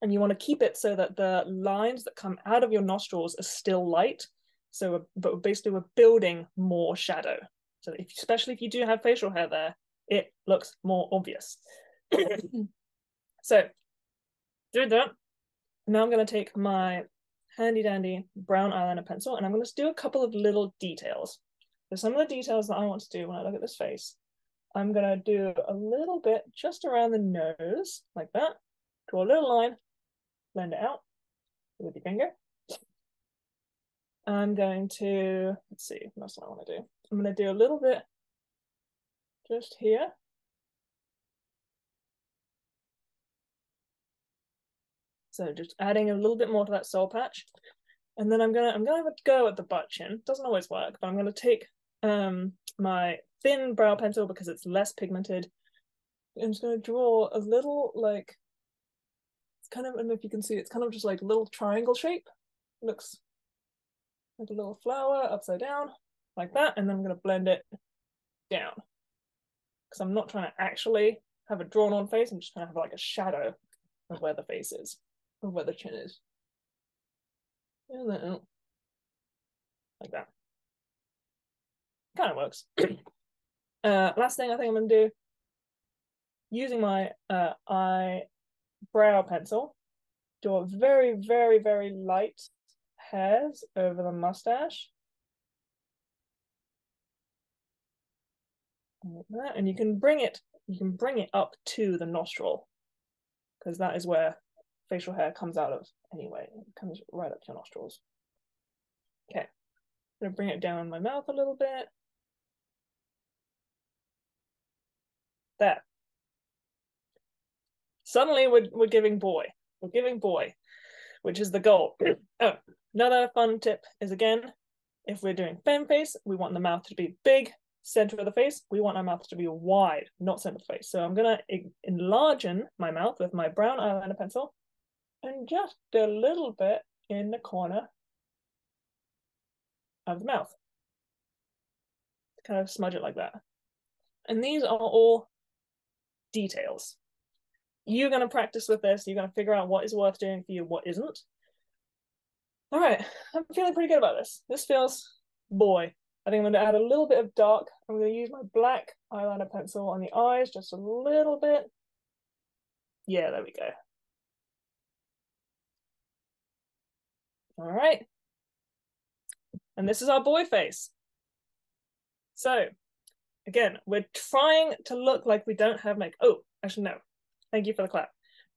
And you want to keep it so that the lines that come out of your nostrils are still light. So, but basically we're building more shadow. So if, especially if you do have facial hair there, it looks more obvious. So, do that. Now I'm going to take my handy dandy brown eyeliner pencil and I'm going to do a couple of little details. So some of the details that I want to do when I look at this face, I'm going to do a little bit just around the nose, like that. Draw a little line, blend it out with your finger. I'm going to, let's see, that's what I want to do. I'm going to do a little bit just here. So just adding a little bit more to that soul patch. And then I'm gonna have a go at the butt chin. Doesn't always work, but I'm gonna take my thin brow pencil because it's less pigmented. I'm just gonna draw a little like, it's kind of, I don't know if you can see, it's kind of just like a little triangle shape. Looks like a little flower upside down, like that. And then I'm gonna blend it down. Because I'm not trying to actually have a drawn on face, I'm just trying to have like a shadow of where the face is, of where the chin is. And then, like that. Kind of works. Last thing I think I'm going to do, using my eyebrow pencil, draw very, very, very light hairs over the mustache. Like that. And you can bring it up to the nostril, because that is where facial hair comes out of anyway. It comes right up to your nostrils. Okay. I'm going to bring it down my mouth a little bit. There. Suddenly we're giving boy. We're giving boy, which is the goal. Oh, another fun tip is, again, if we're doing femme face, we want the mouth to be big, center of the face. We want our mouth to be wide, not center of the face. So I'm gonna enlarge my mouth with my brown eyeliner pencil and just a little bit in the corner of the mouth. Kind of smudge it like that. And these are all details. You're going to practice with this. You're going to figure out what is worth doing for you, what isn't. All right, I'm feeling pretty good about this. This feels boy. I think I'm going to add a little bit of dark. I'm going to use my black eyeliner pencil on the eyes, just a little bit. Yeah, there we go. All right. And this is our boy face. So, again, we're trying to look like we don't have makeup. Oh, actually, no. Thank you for the clap.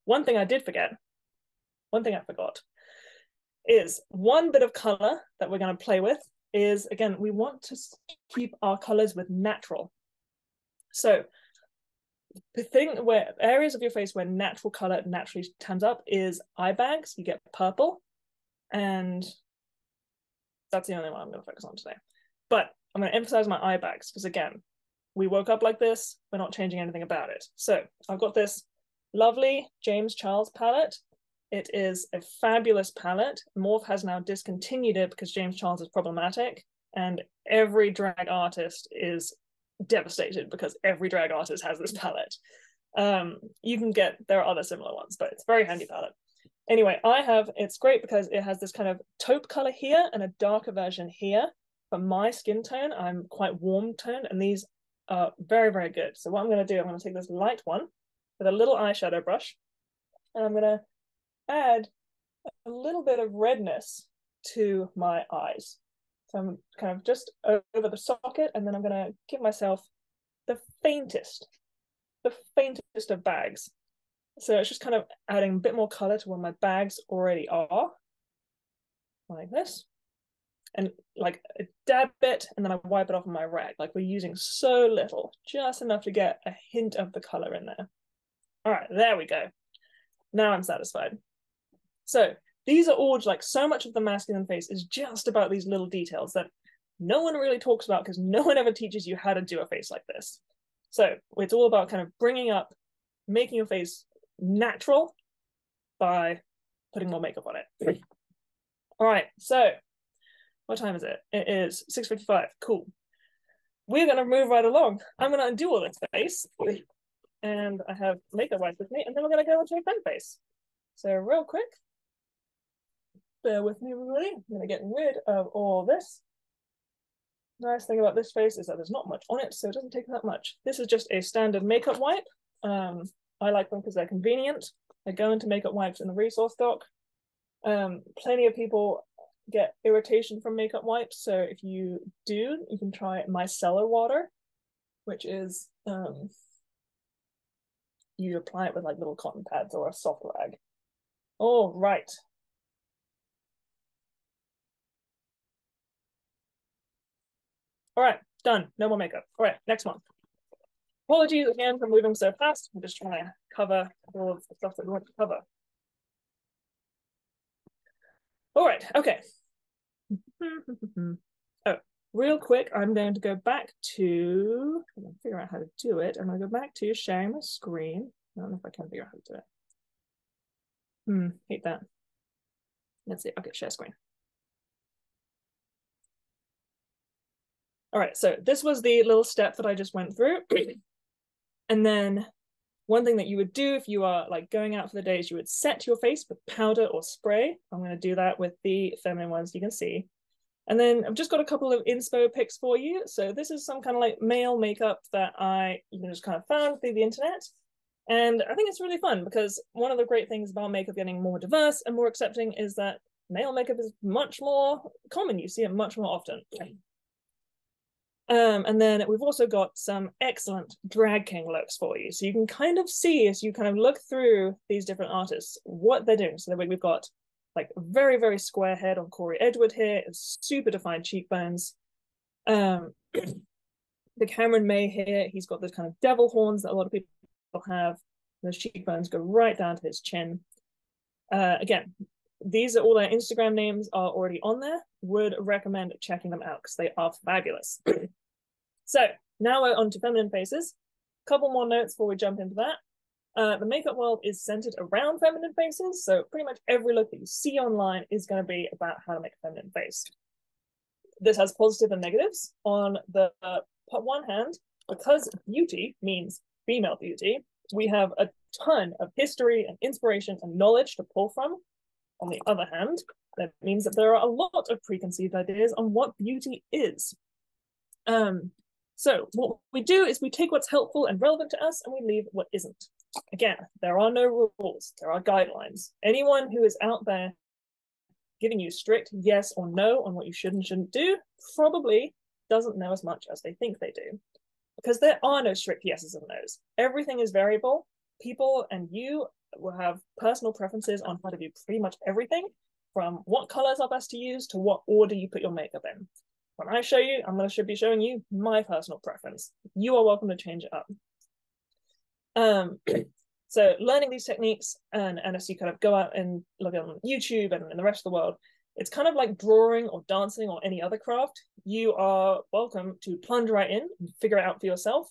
One thing I forgot is one bit of color that we're going to play with is, again, we want to keep our colors with natural. So the thing where areas of your face where natural color naturally turns up is eye bags. You get purple, and that's the only one I'm going to focus on today. But I'm going to emphasize my eye bags because, again, we woke up like this. We're not changing anything about it. So I've got this lovely James Charles palette. It is a fabulous palette. Morphe has now discontinued it because James Charles is problematic, and every drag artist is devastated because every drag artist has this palette. You can get, there are other similar ones, but it's a very handy palette. Anyway, it's great because it has this kind of taupe color here and a darker version here. For my skin tone, I'm quite warm toned, and these are very, very good. So what I'm going to do, I'm going to take this light one with a little eyeshadow brush, and I'm going to add a little bit of redness to my eyes. So I'm kind of just over the socket, and then I'm going to give myself the faintest of bags. So it's just kind of adding a bit more color to where my bags already are, like this. and like a dab bit, and then I wipe it off on my rag. Like we're using so little, just enough to get a hint of the color in there. All right, there we go. Now I'm satisfied. So these are all like so much of the masculine face is just about these little details that no one really talks about because no one ever teaches you how to do a face like this. So it's all about kind of bringing up, making your face natural by putting more makeup on it. All right, so what time is it? It is 6:55. Cool. We're going to move right along. I'm going to undo all this face. And I have makeup wipes with me, and then we're going to go into a pen face. So real quick, bear with me, everybody. I'm going to get rid of all this. Nice thing about this face is that there's not much on it, so it doesn't take that much. This is just a standard makeup wipe. I like them because they're convenient. They go into makeup wipes in the resource doc. Plenty of people get irritation from makeup wipes, so if you do, you can try micellar water, which is you apply it with like little cotton pads or a soft rag. All right. All right, done. No more makeup. All right, next one. Apologies again for moving so fast. I'm just trying to cover all of the stuff that we want to cover. All right, okay. Oh, real quick, I'm going to go back to, I'm going to figure out how to do it. I'm going to go back to sharing my screen. I don't know if I can figure out how to do it. Hate that. Let's see. Okay, share screen. All right, so this was the little step that I just went through. And then one thing that you would do if you are like going out for the day is you would set your face with powder or spray. I'm going to do that with the feminine ones you can see. And then I've just got a couple of inspo pics for you. So this is some kind of like male makeup that I just kind of found through the internet. And I think it's really fun because one of the great things about makeup getting more diverse and more accepting is that male makeup is much more common. You see it much more often. And then we've also got some excellent drag king looks for you. So you can kind of see as you kind of look through these different artists, what they're doing. So we've got like very, very square head on Corey Edward here, super defined cheekbones. The Cameron May here, he's got those kind of devil horns that a lot of people have. Those cheekbones go right down to his chin. Again, these are all their Instagram names are already on there. Would recommend checking them out because they are fabulous. So now we're on to feminine faces. Couple more notes before we jump into that. The makeup world is centered around feminine faces. So pretty much every look that you see online is going to be about how to make a feminine face. This has positive and negatives. On the one hand, because beauty means female beauty, we have a ton of history and inspiration and knowledge to pull from. On the other hand, that means that there are a lot of preconceived ideas on what beauty is. So what we do is we take what's helpful and relevant to us and we leave what isn't. Again, there are no rules, there are guidelines. Anyone who is out there giving you strict yes or no on what you should and shouldn't do probably doesn't know as much as they think they do. Because there are no strict yeses and nos. Everything is variable. People and you will have personal preferences on how to do pretty much everything, from what colors are best to use to what order you put your makeup in. When I show you, I'm going to be showing you my personal preference. You are welcome to change it up. So learning these techniques and as you kind of go out and look on YouTube and in the rest of the world, it's kind of like drawing or dancing or any other craft. You are welcome to plunge right in and figure it out for yourself.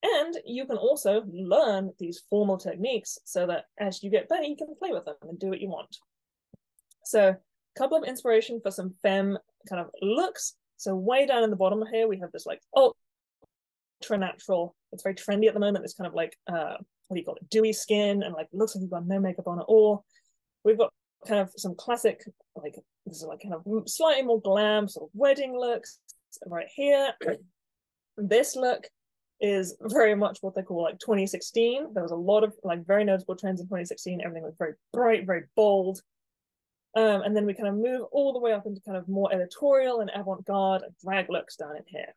And you can also learn these formal techniques so that as you get better, you can play with them and do what you want. So a couple of inspiration for some femme kind of looks. So way down in the bottom here, we have this like ultra natural, it's very trendy at the moment, this kind of like, what do you call it, dewy skin and like looks like you've got no makeup on at all. We've got kind of some classic, like this is like kind of slightly more glam sort of wedding looks right here. This look is very much what they call like 2016. There was a lot of like very noticeable trends in 2016. Everything was very bright, very bold. And then we kind of move all the way up into kind of more editorial and avant-garde and drag looks down in here.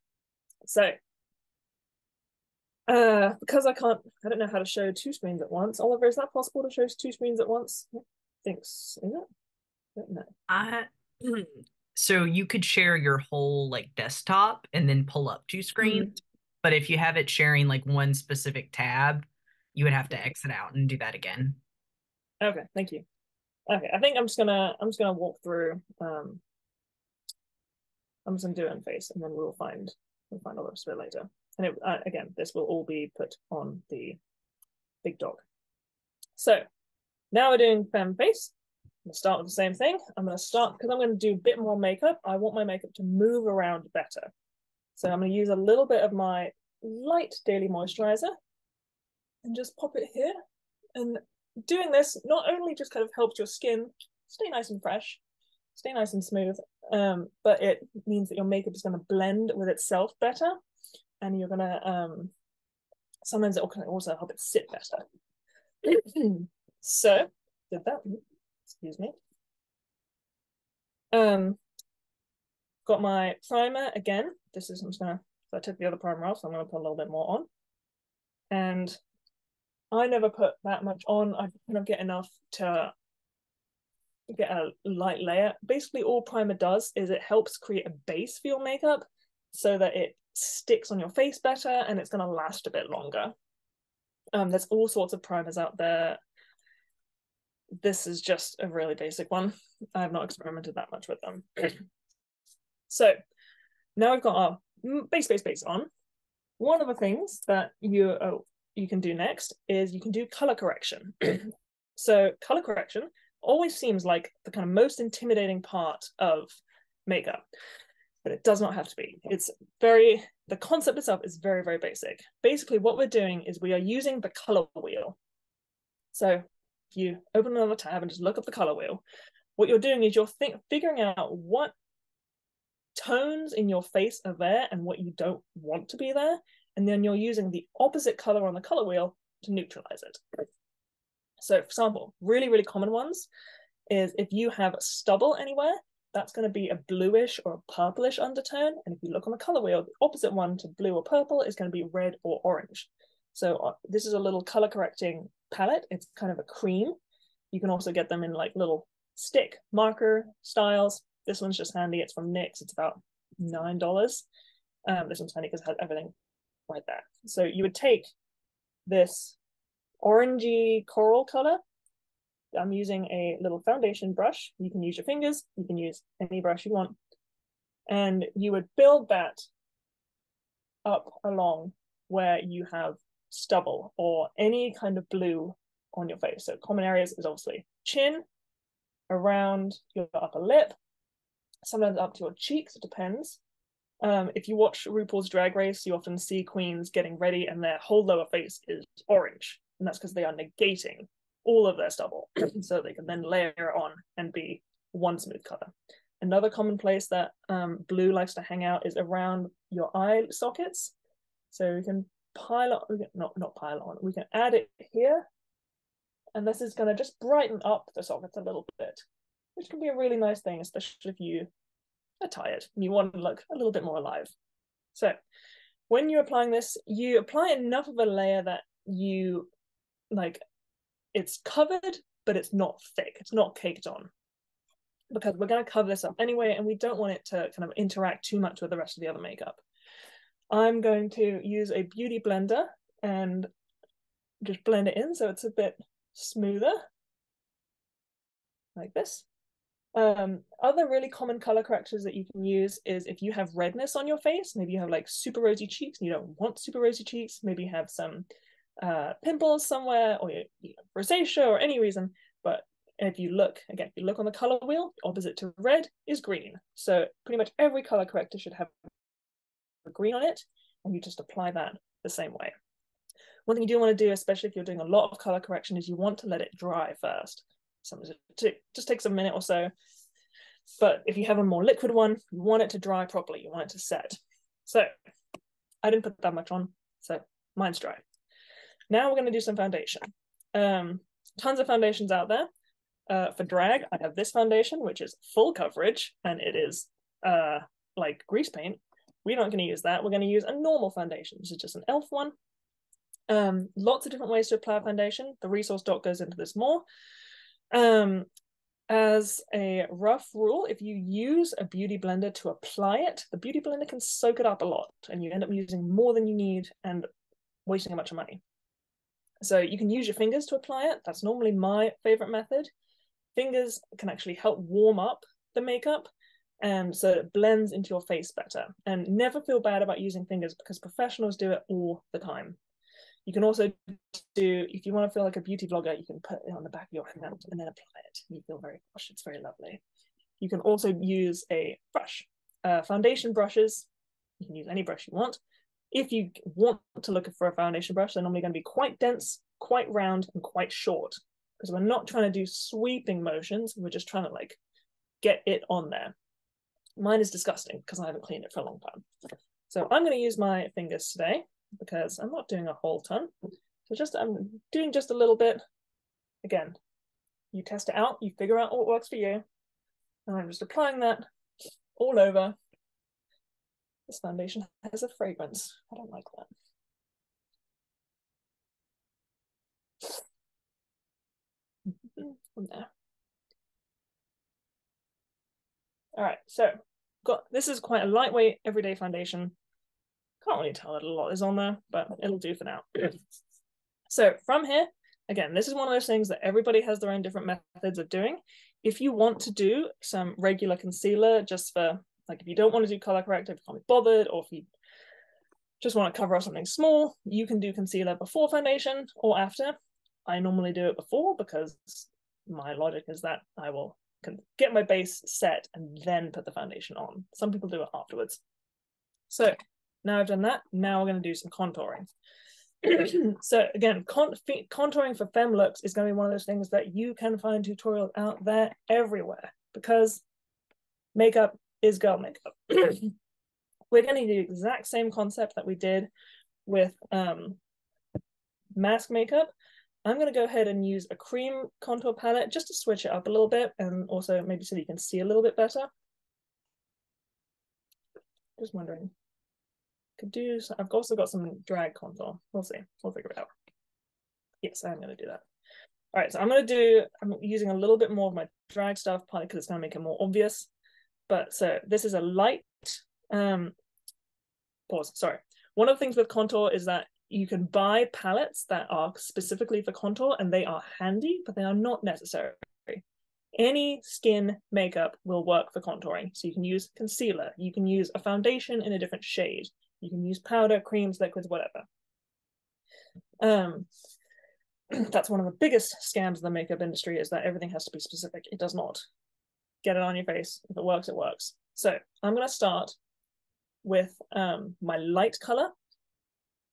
So because I don't know how to show two screens at once. Oliver, is that possible to show two screens at once? Thanks. Is it? I don't know. So you could share your whole like desktop and then pull up two screens. Mm. But if you have it sharing like one specific tab, you would have to exit out and do that again. Okay, thank you. Okay, I think I'm just gonna walk through. I'm just gonna do it in face, and then we'll find all the rest of it later. And again, this will all be put on the big doc. So now we're doing fem face. I'm gonna start with the same thing. I'm gonna start because I'm gonna do a bit more makeup. I want my makeup to move around better. So I'm gonna use a little bit of my light daily moisturizer and just pop it here. And doing this not only just kind of helps your skin stay nice and fresh, stay nice and smooth, but it means that your makeup is going to blend with itself better, and you're going to sometimes it can also help it sit better. So did that. Excuse me. Got my primer again. This is I took the other primer off, so I'm gonna put a little bit more on. And I never put that much on. I kind of get enough to get a light layer. Basically, all primer does is it helps create a base for your makeup so that it sticks on your face better and it's going to last a bit longer. There's all sorts of primers out there. This is just a really basic one. I have not experimented that much with them. So now we've got our base on. One of the things that you can do next is you can do color correction. So color correction always seems like the kind of most intimidating part of makeup, but it does not have to be. The concept itself is very, very basic. Basically, what we're doing is we are using the color wheel. So if you open another tab and just look up the color wheel, what you're doing is you're figuring out what tones in your face are there and what you don't want to be there, and then you're using the opposite color on the color wheel to neutralize it. So for example, really, really common ones is if you have stubble anywhere, that's going to be a bluish or a purplish undertone. And if you look on the color wheel, the opposite one to blue or purple is going to be red or orange. So this is a little color correcting palette. It's kind of a cream. You can also get them in like little stick marker styles. This one's just handy. It's from NYX. It's about $9. This one's handy because it has everything like that. So you would take this orangey coral color. I'm using a little foundation brush. You can use your fingers. You can use any brush you want. And you would build that up along where you have stubble or any kind of blue on your face. So common areas is obviously chin, around your upper lip, sometimes up to your cheeks, it depends. If you watch RuPaul's Drag Race, you often see queens getting ready and their whole lower face is orange. And that's because they are negating all of their stubble so they can then layer it on and be one smooth color. Another common place that blue likes to hang out is around your eye sockets. So we can not pile on, we can add it here. And this is going to just brighten up the sockets a little bit, which can be a really nice thing, especially if you are tired and you want to look a little bit more alive. So when you're applying this, you apply enough of a layer that you like it's covered, but it's not thick. It's not caked on, because we're going to cover this up anyway, and we don't want it to kind of interact too much with the rest of the other makeup. I'm going to use a beauty blender and just blend it in so it's a bit smoother, like this. Other really common color correctors that you can use is if you have redness on your face, maybe you have like super rosy cheeks and you don't want super rosy cheeks, maybe you have some pimples somewhere, or you have rosacea or any reason. But if you look on the color wheel, opposite to red is green. So pretty much every color corrector should have green on it, and you just apply that the same way. One thing you do want to do, especially if you're doing a lot of color correction, is you want to let it dry first. Sometimes it just takes a minute or so. But if you have a more liquid one, you want it to dry properly. You want it to set. So I didn't put that much on, so mine's dry. Now we're going to do some foundation. Tons of foundations out there. For drag, I have this foundation, which is full coverage, and it is like grease paint. We're not going to use that. We're going to use a normal foundation. This is just an e.l.f. one. Lots of different ways to apply a foundation. The resource doc goes into this more. as a rough rule, if you use a beauty blender to apply it, the beauty blender can soak it up a lot and you end up using more than you need and wasting a bunch of money. So you can use your fingers to apply it. That's normally my favorite method. Fingers can actually help warm up the makeup, and so it blends into your face better. And never feel bad about using fingers because professionals do it all the time. You can also do, if you want to feel like a beauty vlogger, you can put it on the back of your hand and then apply it. You feel very posh. It's very lovely. You can also use a brush. Foundation brushes, you can use any brush you want. If you want to look for a foundation brush, they're normally going to be quite dense, quite round, and quite short, because we're not trying to do sweeping motions. We're just trying to like get it on there. Mine is disgusting because I haven't cleaned it for a long time. So I'm going to use my fingers today because I'm not doing a whole ton. So I'm doing just a little bit. Again, you test it out, you figure out what works for you. And I'm just applying that all over. This foundation has a fragrance. I don't like that. From there. All right, so this is quite a lightweight everyday foundation. Can't really tell that a lot is on there, but it'll do for now. So from here, again, this is one of those things that everybody has their own different methods of doing. If you want to do some regular concealer, just for like, if you don't want to do color corrector, if you can't be bothered, or if you just want to cover up something small, you can do concealer before foundation or after. I normally do it before because my logic is that I will get my base set and then put the foundation on. Some people do it afterwards. So now I've done that, now we're going to do some contouring. So again, contouring for femme looks is going to be one of those things that you can find tutorials out there everywhere, because makeup is girl makeup. We're going to do the exact same concept that we did with mask makeup. I'm going to go ahead and use a cream contour palette just to switch it up a little bit, and also maybe so that you can see a little bit better. Just wondering. I've also got some drag contour. We'll see. We'll figure it out. Yes, I'm going to do that. All right, so I'm using a little bit more of my drag stuff, partly because it's going to make it more obvious. But so this is a light, sorry. One of the things with contour is that you can buy palettes that are specifically for contour, and they are handy, but they are not necessary. Any skin makeup will work for contouring. So you can use concealer, you can use a foundation in a different shade, you can use powder, creams, liquids, whatever. That's one of the biggest scams in the makeup industry, is that everything has to be specific. It does not. Get it on your face. If it works, it works. So I'm going to start with my light color.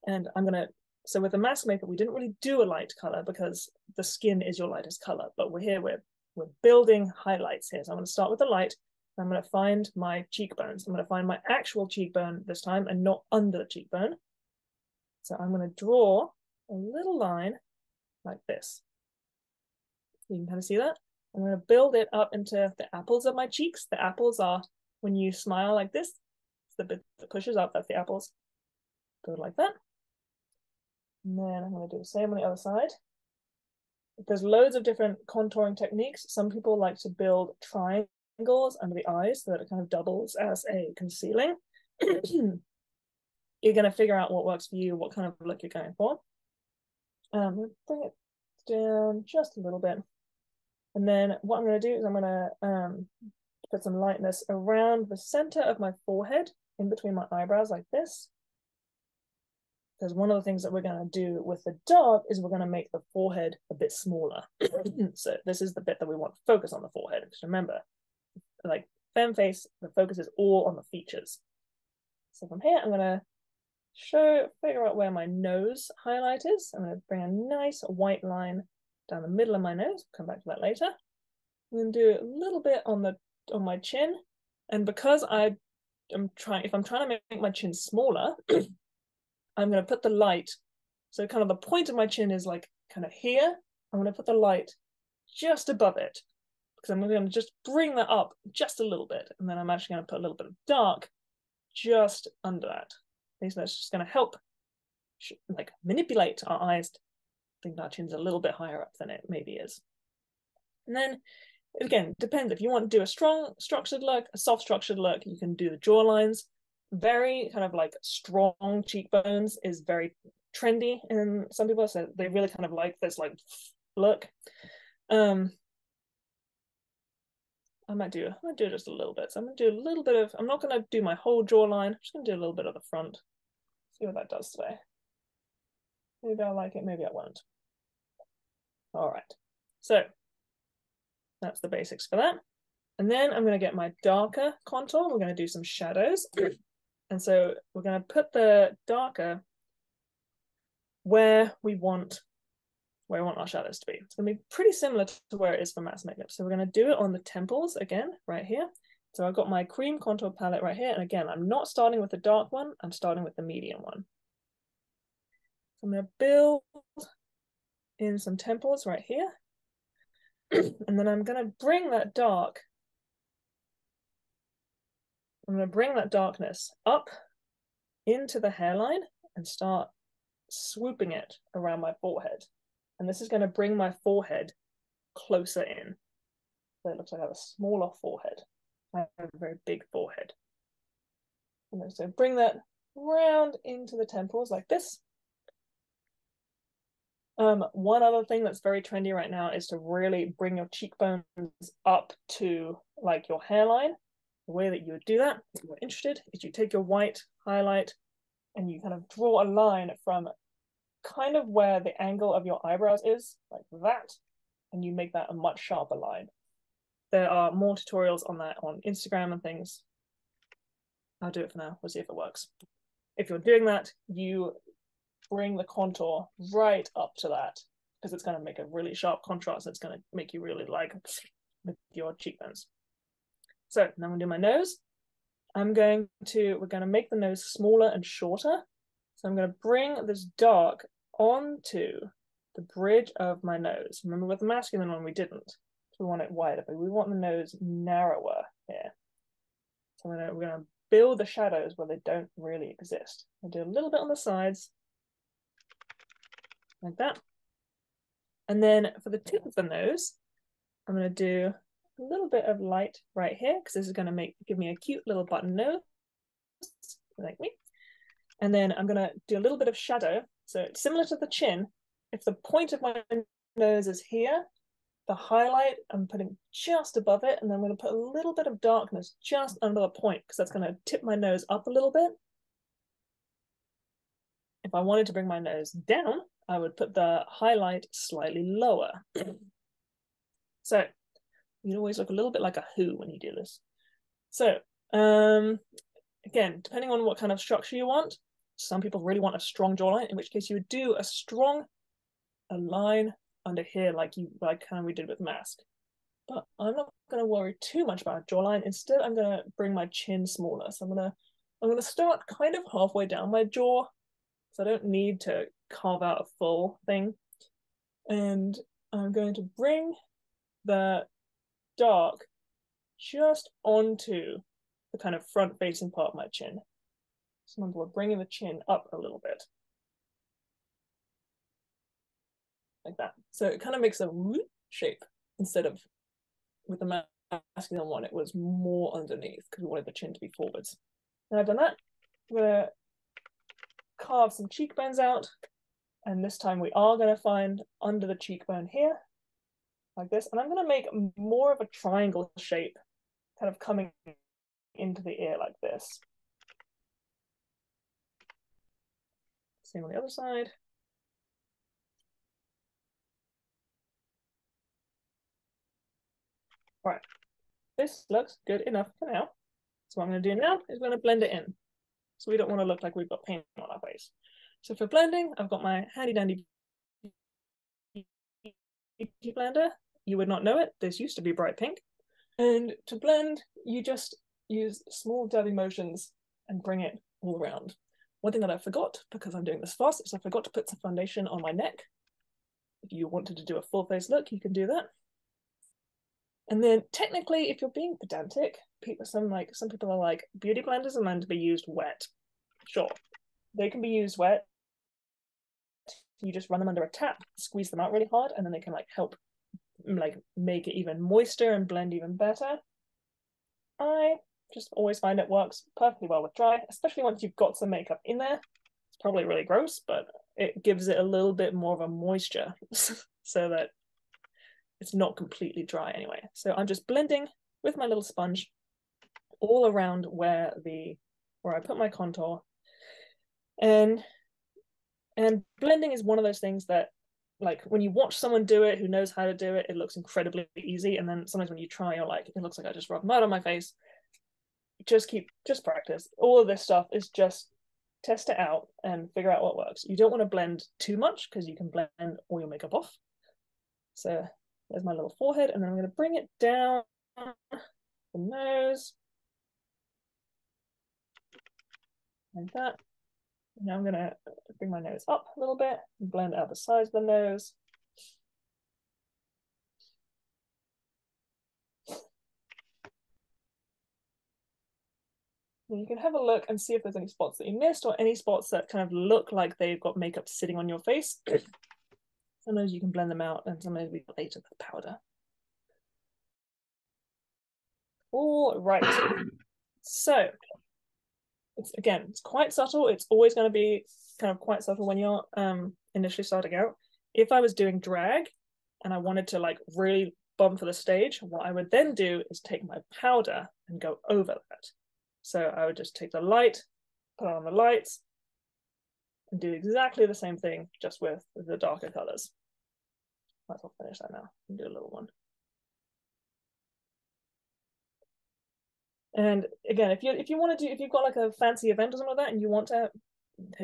And so with the mask makeup, we didn't really do a light color because the skin is your lightest color. But we're building highlights here. So I'm going to start with the light. I'm going to find my cheekbones. I'm going to find my actual cheekbone this time and not under the cheekbone. So I'm going to draw a little line like this. You can kind of see that. I'm going to build it up into the apples of my cheeks. The apples are when you smile like this. It's the bit that pushes up. That's the apples. Go like that. And then I'm going to do the same on the other side. There's loads of different contouring techniques. Some people like to build triangles under the eyes so that it kind of doubles as a concealing. You're going to figure out what works for you, what kind of look you're going for. I'm going to bring it down just a little bit. And then what I'm going to do is I'm going to put some lightness around the center of my forehead, in between my eyebrows like this. Because one of the things that we're going to do with the dark is we're going to make the forehead a bit smaller. So this is the bit that we want to focus on the forehead. Because remember, like femme face, the focus is all on the features. So from here, I'm going to figure out where my nose highlight is. I'm going to bring a nice white line down the middle of my nose. Come back to that later. I'm going to do a little bit on my chin. And because if I'm trying to make my chin smaller, I'm going to put the light, so kind of the point of my chin is like kind of here. I'm going to put the light just above it, because I'm going to just bring that up just a little bit. And then I'm actually going to put a little bit of dark just under that. So that's just going to help like manipulate our eyes. I think our chin's a little bit higher up than it maybe is. And then again, depends. If you want to do a strong structured look, a soft structured look, you can do the jawlines. Very kind of like strong cheekbones is very trendy in some people, so they really kind of like this like look. I might do just a little bit. So I'm gonna do a little bit of, I'm not gonna do my whole jawline, I'm just gonna do a little bit of the front. See what that does today. Maybe I'll like it, maybe I won't. All right, so that's the basics for that. And then I'm gonna get my darker contour. We're gonna do some shadows. And so we're gonna put the darker where we want our shadows to be. It's gonna be pretty similar to where it is for mass makeup. So we're gonna do it on the temples again, right here. So I've got my cream contour palette right here. And again, I'm not starting with the dark one, I'm starting with the medium one. So I'm gonna build in some temples right here. And then I'm gonna bring that darkness up into the hairline and start swooping it around my forehead. And this is going to bring my forehead closer in. So it looks like I have a smaller forehead. I have a very big forehead. And so bring that round into the temples like this. One other thing that's very trendy right now is to really bring your cheekbones up to like your hairline. The way that you would do that, if you're interested, is you take your white highlight and you kind of draw a line from kind of where the angle of your eyebrows is, like that, and you make that a much sharper line. There are more tutorials on that on Instagram and things. I'll do it for now. We'll see if it works. If you're doing that, you bring the contour right up to that because it's going to make a really sharp contrast. It's going to make you really like with your cheekbones. So now I'm going to do my nose. We're going to make the nose smaller and shorter. So I'm going to bring this dark onto the bridge of my nose. Remember with the masculine one, we didn't. So we want it wider, but we want the nose narrower here. So we're going to build the shadows where they don't really exist. I'll do a little bit on the sides, like that. And then for the tip of the nose, I'm going to do a little bit of light right here, because this is going to give me a cute little button nose, like me. And then I'm going to do a little bit of shadow. So it's similar to the chin. If the point of my nose is here, the highlight I'm putting just above it, and then I'm going to put a little bit of darkness just under the point, because that's going to tip my nose up a little bit. If I wanted to bring my nose down, I would put the highlight slightly lower. So you always look a little bit like a Who when you do this. So again, depending on what kind of structure you want, some people really want a strong jawline, in which case you would do a line under here like kind of we did with mask. But I'm not going to worry too much about a jawline. Instead, I'm going to bring my chin smaller. So I'm gonna start kind of halfway down my jaw, so I don't need to carve out a full thing. And I'm going to bring the dark just onto the kind of front-facing part of my chin. So we're bringing the chin up a little bit. Like that. So it kind of makes a whoop shape instead of with the masculine one, it was more underneath because we wanted the chin to be forwards. And I've done that. I'm going to carve some cheekbones out. And this time we are going to find under the cheekbone here, like this. And I'm going to make more of a triangle shape, kind of coming into the ear like this. Same on the other side. All right, this looks good enough for now. So what I'm going to do now is I'm going to blend it in. So we don't want to look like we've got paint on our face. So for blending, I've got my handy dandy beauty blender. You would not know it. This used to be bright pink. And to blend, you just use small dabby motions and bring it all around. One thing that I forgot, because I'm doing this fast, is I forgot to put some foundation on my neck. If you wanted to do a full face look, you can do that. And then technically, if you're being pedantic, some people are like, beauty blenders are meant to be used wet. Sure, they can be used wet. You just run them under a tap, squeeze them out really hard, and then they can like help like make it even moister and blend even better, I just always find it works perfectly well with dry, especially once you've got some makeup in there. It's probably really gross, but it gives it a little bit more of a moisture so that it's not completely dry anyway. So I'm just blending with my little sponge all around where I put my contour. And blending is one of those things that, like, when you watch someone do it who knows how to do it, it looks incredibly easy. And then sometimes when you try, you're like, it looks like I just rubbed mud on my face. Just practice. All of this stuff is just test it out and figure out what works. You don't want to blend too much because you can blend all your makeup off. So there's my little forehead, and then I'm going to bring it down the nose like that. Now I'm going to bring my nose up a little bit and blend out the sides of the nose. And you can have a look and see if there's any spots that you missed or any spots that kind of look like they've got makeup sitting on your face. Sometimes you can blend them out, and sometimes we later with powder. All right. So it's quite subtle. It's always going to be kind of quite subtle when you're initially starting out. If I was doing drag and I wanted to like really bomb for the stage, what I would then do is take my powder and go over that. So I would just take the light, put on the lights, and do exactly the same thing, just with the darker colors. Might as well finish that now and do a little one. And again, if you want to do, if you've got like a fancy event or something like that, and you want to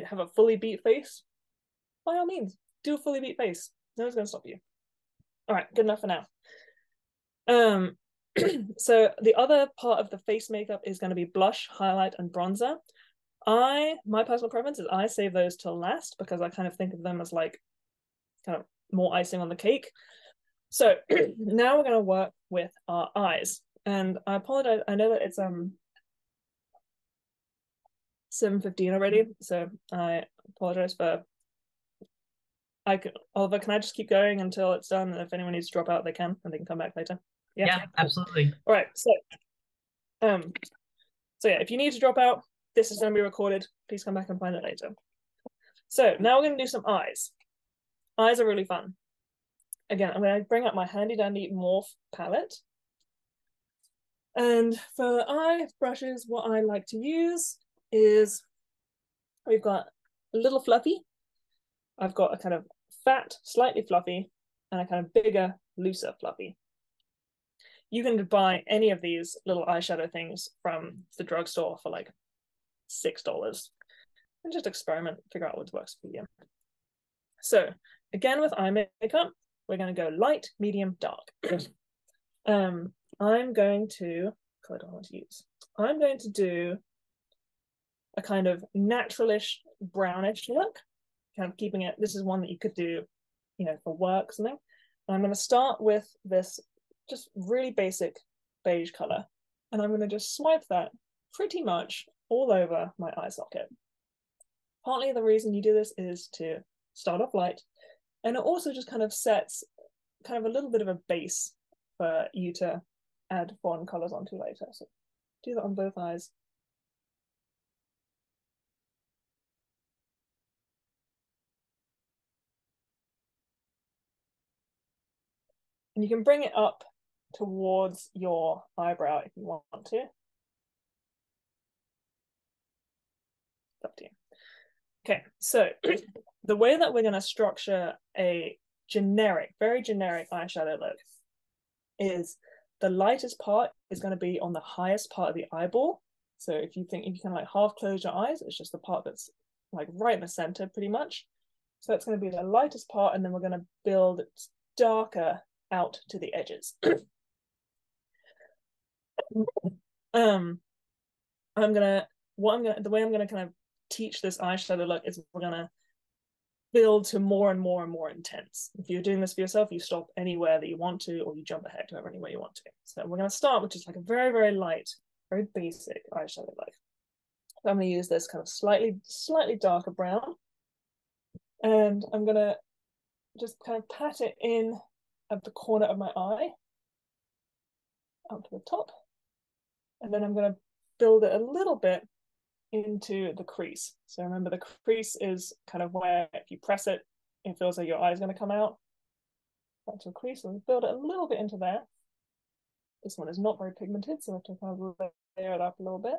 have a fully beat face, by all means, do a fully beat face. No one's going to stop you. All right, good enough for now. So the other part of the face makeup is going to be blush, highlight, and bronzer. My personal preference is I save those till last because I kind of think of them as like kind of more icing on the cake. So now we're going to work with our eyes. And I apologize, I know that it's 7:15 already, so I apologize for Oliver, can I just keep going until it's done? And if anyone needs to drop out, they can, and they can come back later. Yeah, absolutely. All right, so yeah, if you need to drop out, this is going to be recorded. Please come back and find it later. So now we're going to do some eyes. Eyes are really fun. Again, I'm going to bring up my handy dandy Morph palette. And for eye brushes, what I like to use is, we've got a little fluffy. I've got a kind of fat, slightly fluffy, and a kind of bigger, looser fluffy. You can buy any of these little eyeshadow things from the drugstore for like $6 and just experiment, figure out what works for you. So again, with eye makeup, we're going to go light, medium, dark. I'm going to do a kind of naturalish brownish look, kind of keeping it, this is one that you could do, you know, for work or something. And I'm going to start with this just really basic beige color, and I'm going to just swipe that pretty much all over my eye socket. Partly the reason you do this is to start off light, and it also just kind of sets kind of a little bit of a base for you to add foreign colors onto later. So do that on both eyes. And you can bring it up towards your eyebrow if you want to. It's up to you. Okay, so the way that we're going to structure a generic, very generic eyeshadow look is the lightest part is going to be on the highest part of the eyeball. So if you can like half close your eyes, it's just the part that's like right in the center pretty much. So it's going to be the lightest part, and then we're going to build darker out to the edges. The way I'm gonna kind of teach this eyeshadow look is we're gonna build to more and more and more intense. If you're doing this for yourself, you stop anywhere that you want to, or you jump ahead to anywhere you want to. So we're gonna start with just like a very, very light, very basic eyeshadow look. So I'm gonna use this kind of slightly darker brown, and I'm gonna just kind of pat it in at the corner of my eye, up to the top. And then I'm going to build it a little bit into the crease. So remember, the crease is kind of where if you press it, it feels like your eye is going to come out. That's a crease, so we build it a little bit into there. This one is not very pigmented, so I have to kind of layer it up a little bit.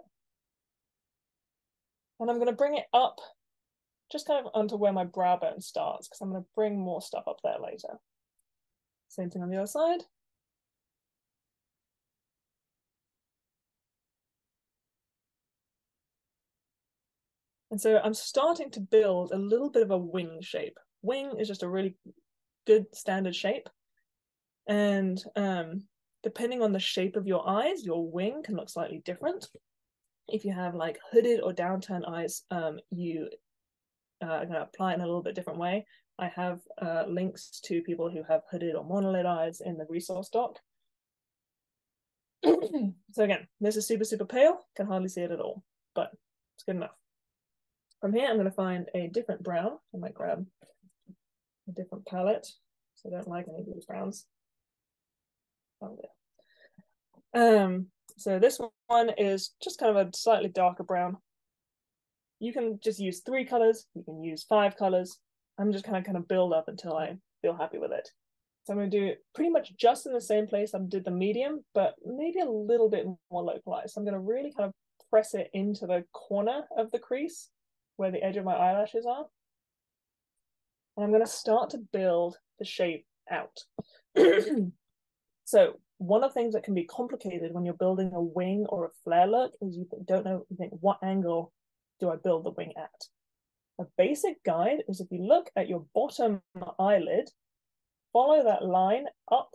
And I'm going to bring it up just kind of onto where my brow bone starts, because I'm going to bring more stuff up there later. Same thing on the other side. And so I'm starting to build a little bit of a wing shape. Wing is just a really good standard shape. And depending on the shape of your eyes, your wing can look slightly different. If you have like hooded or downturned eyes, you are going to apply it in a little bit different way. I have links to people who have hooded or monolid eyes in the resource doc. So again, this is super, super pale. Can hardly see it at all, but it's good enough. From here, I'm going to find a different brown. I might grab a different palette, so I don't like any of these browns. Oh, yeah. So this one is just kind of a slightly darker brown. You can just use 3 colors. You can use 5 colors. I'm just kind of build up until I feel happy with it. So I'm going to do it pretty much just in the same place I did the medium, but maybe a little bit more localized. So I'm going to really kind of press it into the corner of the crease where the edge of my eyelashes are. And I'm going to start to build the shape out. So one of the things that can be complicated when you're building a wing or a flare look is you don't know, you think, what angle do I build the wing at? A basic guide is if you look at your bottom eyelid, follow that line up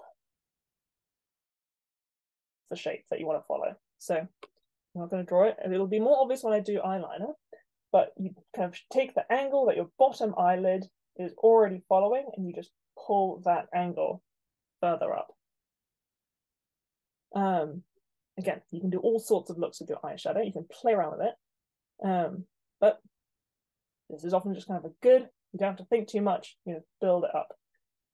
the shape that you want to follow. So I'm not going to draw it. It'll be more obvious when I do eyeliner, but you kind of take the angle that your bottom eyelid is already following and you just pull that angle further up. Again, you can do all sorts of looks with your eyeshadow. You can play around with it. But this is often just kind of a good, you don't have to think too much, build it up.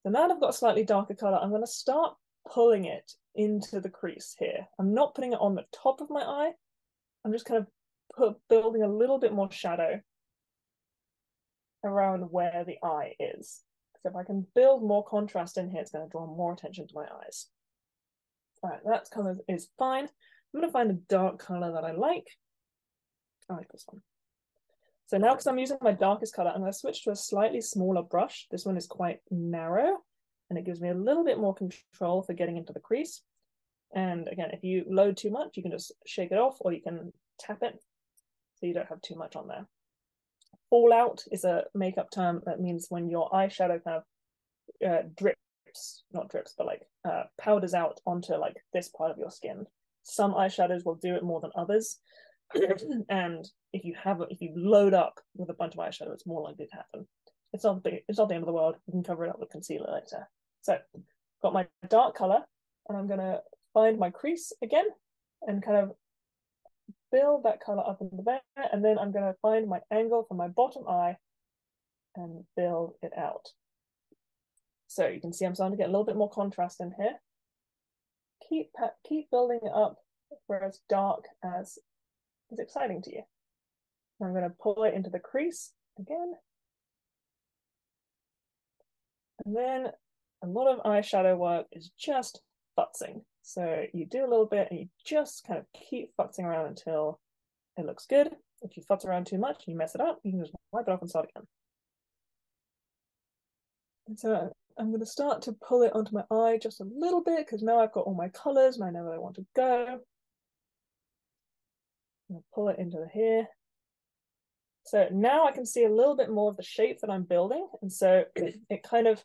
So now that I've got a slightly darker color, I'm going to start pulling it into the crease here. I'm not putting it on the top of my eye. I'm just kind of building a little bit more shadow around where the eye is. So if I can build more contrast in here, it's going to draw more attention to my eyes. All right, that color is fine. I'm going to find a dark color that I like. I like this one. So now, because I'm using my darkest color, I'm going to switch to a slightly smaller brush. This one is quite narrow, and it gives me a little bit more control for getting into the crease. And again, if you load too much, you can just shake it off, or you can tap it so you don't have too much on there. Fallout is a makeup term that means when your eyeshadow kind of drips, not drips, but like powders out onto like this part of your skin. Some eyeshadows will do it more than others. And if you load up with a bunch of eyeshadow, it's more likely to happen. It's not the end of the world. You can cover it up with concealer later. So got my dark color, and I'm gonna find my crease again and kind of build that color up into there, and then I'm gonna find my angle from my bottom eye and build it out. So you can see I'm starting to get a little bit more contrast in here. Keep building it up for as dark as is exciting to you. I'm going to pull it into the crease again. And then a lot of eyeshadow work is just futzing. So you do a little bit and you just kind of keep futzing around until it looks good. If you futz around too much, you mess it up, you can just wipe it off and start again. And so I'm going to start to pull it onto my eye just a little bit, because now I've got all my colors and I know where I want to go. I'll pull it into here. So now I can see a little bit more of the shape that I'm building. And so it kind of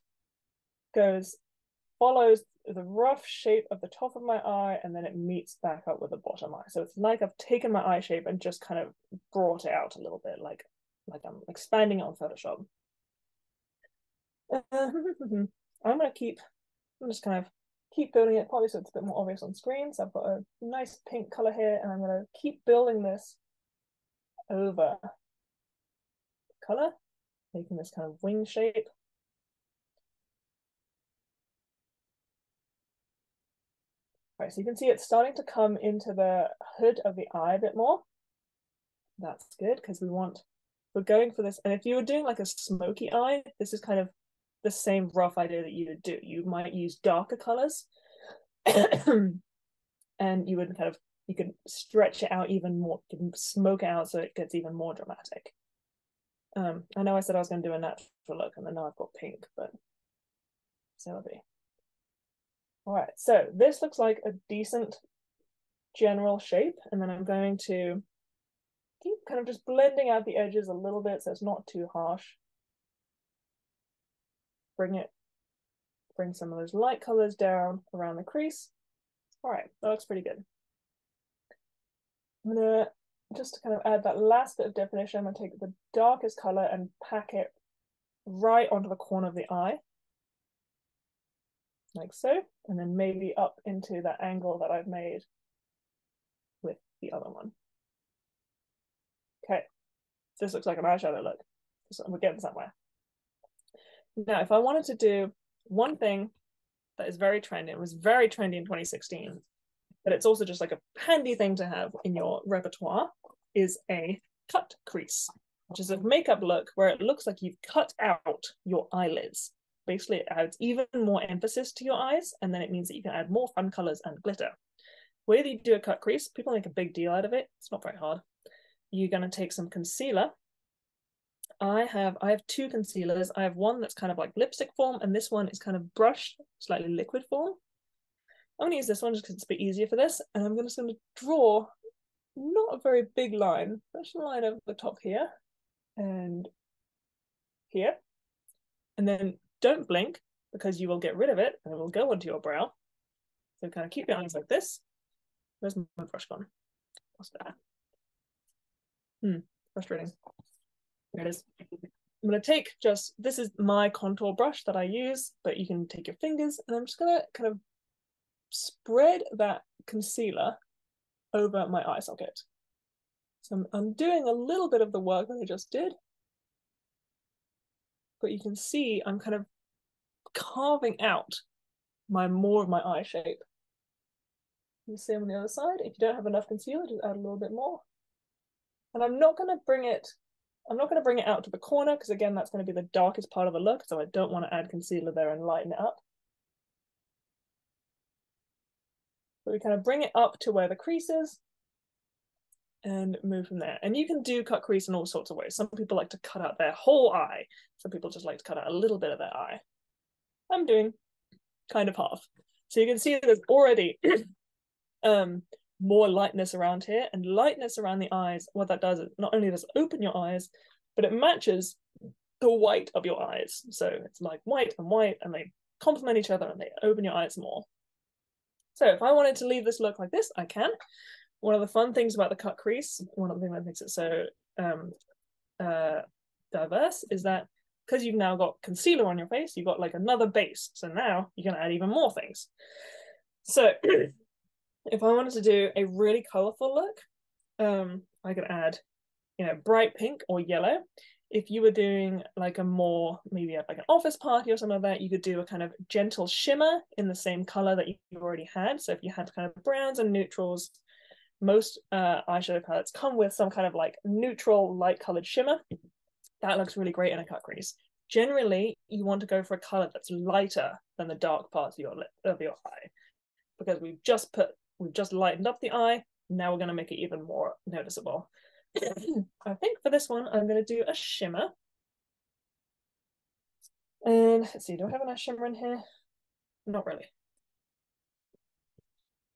follows the rough shape of the top of my eye, and then it meets back up with the bottom eye. So it's like I've taken my eye shape and just kind of brought it out a little bit, like I'm expanding it on Photoshop. I'm just kind of keep building it, probably so it's a bit more obvious on screen. So I've got a nice pink color here, and I'm going to keep building this over color, making this kind of wing shape. All right, so you can see it's starting to come into the hood of the eye a bit more. That's good because we're going for this. And if you were doing like a smoky eye, this is kind of the same rough idea that you would do. You might use darker colors and you would you can stretch it out even more, you can smoke it out so it gets even more dramatic. I know I said I was going to do a natural look and then now I've got pink, but so it'll be. All right, so this looks like a decent general shape, and then I'm going to keep kind of just blending out the edges a little bit so it's not too harsh. Bring some of those light colors down around the crease. All right, that looks pretty good. I'm gonna just to kind of add that last bit of definition, I'm gonna take the darkest color and pack it right onto the corner of the eye, like so, and then maybe up into that angle that I've made with the other one. Okay, this looks like an eyeshadow look. So we're getting somewhere. Now, if I wanted to do one thing that is very trendy, it was very trendy in 2016, but it's also just like a handy thing to have in your repertoire, is a cut crease, which is a makeup look where it looks like you've cut out your eyelids. Basically, it adds even more emphasis to your eyes, and then it means that you can add more fun colors and glitter. The way that you do a cut crease, people make a big deal out of it. It's not very hard. You're going to take some concealer. I have two concealers. I have one that's kind of like lipstick form, and this one is kind of brushed, slightly liquid form. I'm going to use this one just because it's a bit easier for this, and I'm just going to draw not a very big line, just a line over the top here and here, and then don't blink because you will get rid of it and it will go onto your brow. So kind of keep your eyes like this. Where's my brush gone? What's that? Frustrating. There it is. I'm going to take this is my contour brush that I use, but you can take your fingers, and I'm just going to kind of spread that concealer over my eye socket. So I'm doing a little bit of the work that I just did, but you can see I'm kind of carving out more of my eye shape. The same on the other side. If you don't have enough concealer, just add a little bit more. And I'm not going to bring it out to the corner because again, that's going to be the darkest part of the look, so I don't want to add concealer there and lighten it up. But we kind of bring it up to where the crease is and move from there. And you can do cut crease in all sorts of ways. Some people like to cut out their whole eye. Some people just like to cut out a little bit of their eye. I'm doing kind of half. So you can see there's already more lightness around here, and lightness around the eyes, what that does is not only does it open your eyes, but it matches the white of your eyes. So it's like white, and they complement each other and they open your eyes more. So if I wanted to leave this look like this, I can. One of the fun things about the cut crease, one of the things that makes it so diverse, is that because you've now got concealer on your face, you've got like another base. So now you can add even more things. So if I wanted to do a really colorful look, I could add, bright pink or yellow. If you were doing like a more, maybe like an office party or something like that, you could do a kind of gentle shimmer in the same color that you already had. So if you had kind of browns and neutrals, most eyeshadow palettes come with some kind of like neutral light colored shimmer. That looks really great in a cut crease. Generally, you want to go for a color that's lighter than the dark parts of your eye, because we've just lightened up the eye. Now we're going to make it even more noticeable. I think for this one, I'm going to do a shimmer. And let's see, do I have a nice shimmer in here? Not really.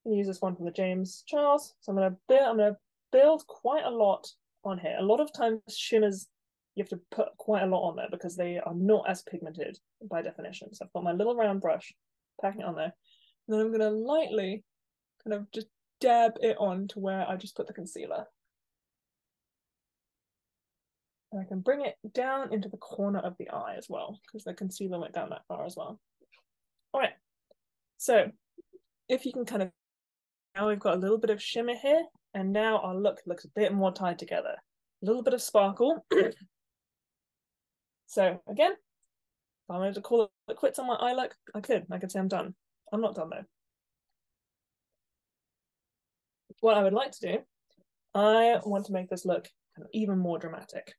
I'm going to use this one from the James Charles. So I'm going to build quite a lot on here. A lot of times shimmers, you have to put quite a lot on there because they are not as pigmented by definition. So I've got my little round brush, packing it on there. And then I'm going to lightly kind of just dab it on to where I just put the concealer. And I can bring it down into the corner of the eye as well, because the concealer went down that far as well. All right, so if you can kind of, now we've got a little bit of shimmer here, and now our look looks a bit more tied together. A little bit of sparkle. So again, if I wanted to call it quits on my eye look, I could say I'm done. I'm not done though. what I would like to do, I want to make this look kind of even more dramatic.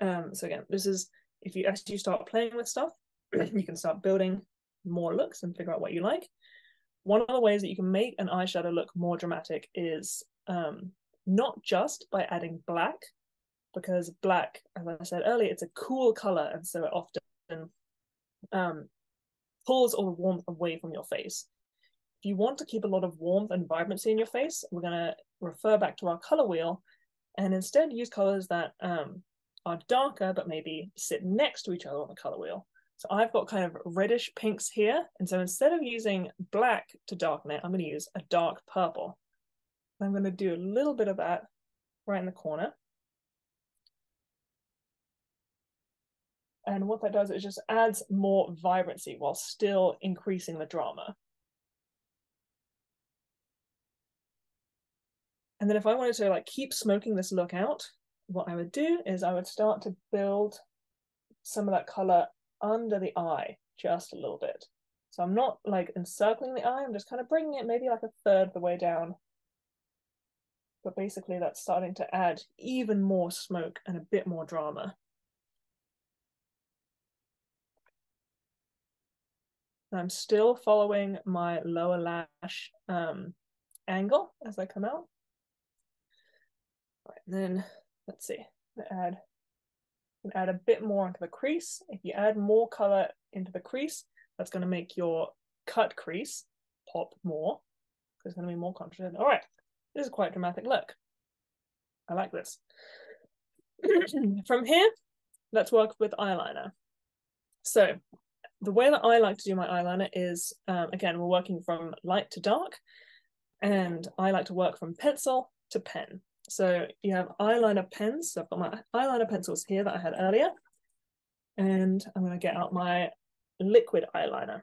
So again, this is, if you, as you start playing with stuff, you can start building more looks and figure out what you like. One of the ways that you can make an eyeshadow look more dramatic is not just by adding black, because black, as I said earlier, it's a cool color, and so it often pulls all the warmth away from your face. If you want to keep a lot of warmth and vibrancy in your face, we're going to refer back to our color wheel and instead use colors that are darker but maybe sit next to each other on the color wheel. So I've got kind of reddish pinks here, and so instead of using black to darken it, I'm going to use a dark purple. I'm going to do a little bit of that right in the corner. And what that does is just adds more vibrancy while still increasing the drama. And then if I wanted to like keep smoking this look out, what I would do is I would start to build some of that color under the eye just a little bit. So I'm not like encircling the eye, I'm just kind of bringing it maybe like a third of the way down. But basically that's starting to add even more smoke and a bit more drama. And I'm still following my lower lash angle as I come out. Right, and then let's see, add a bit more into the crease. If you add more color into the crease, that's going to make your cut crease pop more, because it's going to be more contrasted. All right, this is quite a dramatic look. I like this. From here, let's work with eyeliner. So the way that I like to do my eyeliner is, again, we're working from light to dark, and I like to work from pencil to pen. So you have eyeliner pens. So I've got my eyeliner pencils here that I had earlier, and I'm going to get out my liquid eyeliner.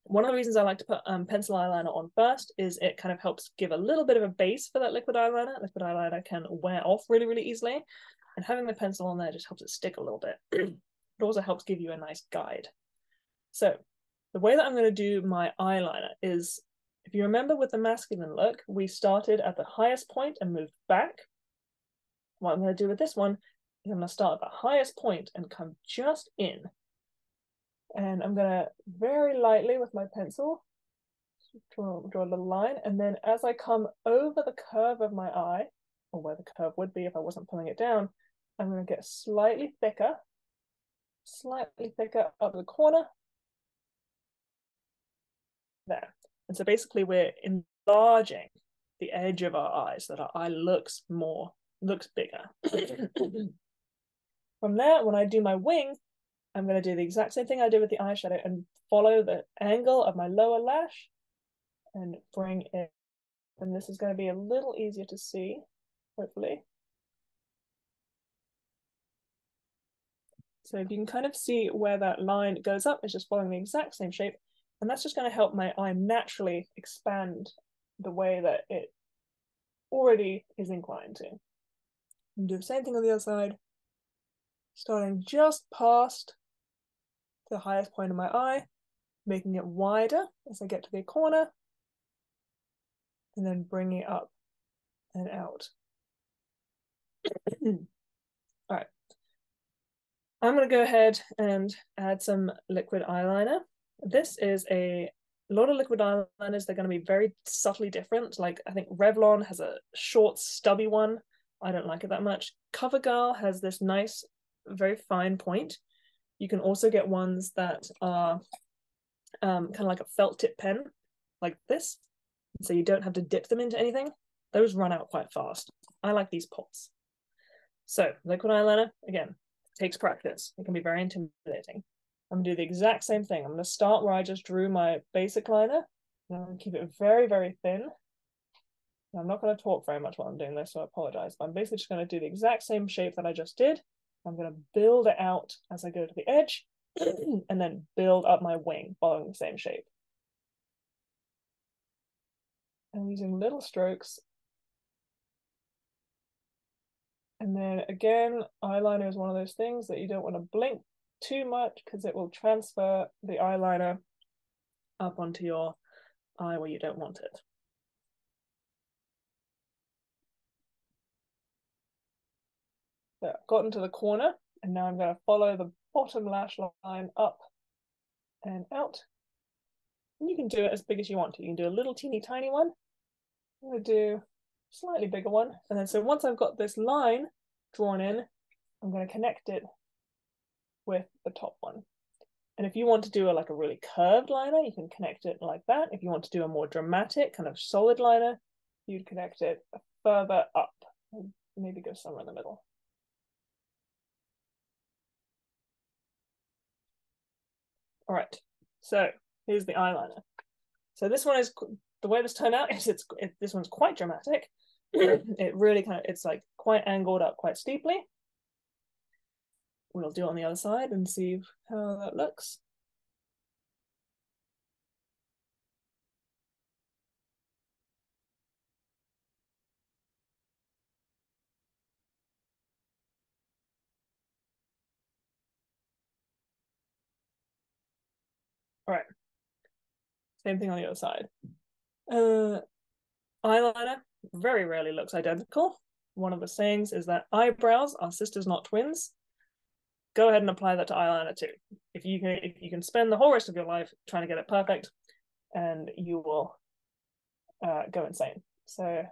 One of the reasons I like to put pencil eyeliner on first is it kind of helps give a little bit of a base for that liquid eyeliner. Liquid eyeliner can wear off really, really easily, and having the pencil on there just helps it stick a little bit. It also helps give you a nice guide. So the way that I'm going to do my eyeliner is, if you remember with the masculine look, we started at the highest point and moved back. What I'm going to do with this one is I'm going to start at the highest point and come just in. And I'm going to very lightly with my pencil draw a little line. And then as I come over the curve of my eye, or where the curve would be if I wasn't pulling it down, I'm going to get slightly thicker up the corner. There. And so basically we're enlarging the edge of our eye so that our eye looks bigger. From there, when I do my wing, I'm going to do the exact same thing I did with the eyeshadow and follow the angle of my lower lash and bring it. And this is going to be a little easier to see, hopefully. So if you can kind of see where that line goes up, it's just following the exact same shape. And that's just going to help my eye naturally expand the way that it already is inclined to. And do the same thing on the other side, starting just past the highest point of my eye, making it wider as I get to the corner, and then bringing it up and out. All right. I'm going to go ahead and add some liquid eyeliner. This is a lot of liquid eyeliners. They're going to be very subtly different. Like I think Revlon has a short, stubby one. I don't like it that much. CoverGirl has this nice, very fine point. You can also get ones that are kind of like a felt tip pen, like this. So you don't have to dip them into anything. Those run out quite fast. I like these pots. So liquid eyeliner, again, takes practice. It can be very intimidating. I'm gonna do the exact same thing. I'm gonna start where I just drew my basic liner. And I'm gonna keep it very, very thin. And I'm not gonna talk very much while I'm doing this, so I apologize. But I'm basically just gonna do the exact same shape that I just did. I'm gonna build it out as I go to the edge, and then build up my wing following the same shape. And using little strokes. And then again, eyeliner is one of those things that you don't want to blink too much because it will transfer the eyeliner up onto your eye where you don't want it. So I've gotten to the corner, and now I'm going to follow the bottom lash line up and out. And you can do it as big as you want to. You can do a little teeny tiny one. I'm going to do a slightly bigger one. And then so once I've got this line drawn in, I'm going to connect it with the top one. And if you want to do like a really curved liner, you can connect it like that. If you want to do a more dramatic kind of solid liner, you'd connect it further up and maybe go somewhere in the middle. All right, so here's the eyeliner. So this one is, the way this turned out is this one's quite dramatic. It really it's like quite angled up quite steeply. We'll do it on the other side and see how that looks. All right, same thing on the other side. Eyeliner very rarely looks identical. One of the sayings is that eyebrows are sisters, not twins. Go ahead and apply that to eyeliner too. If you can spend the whole rest of your life trying to get it perfect, and you will go insane. So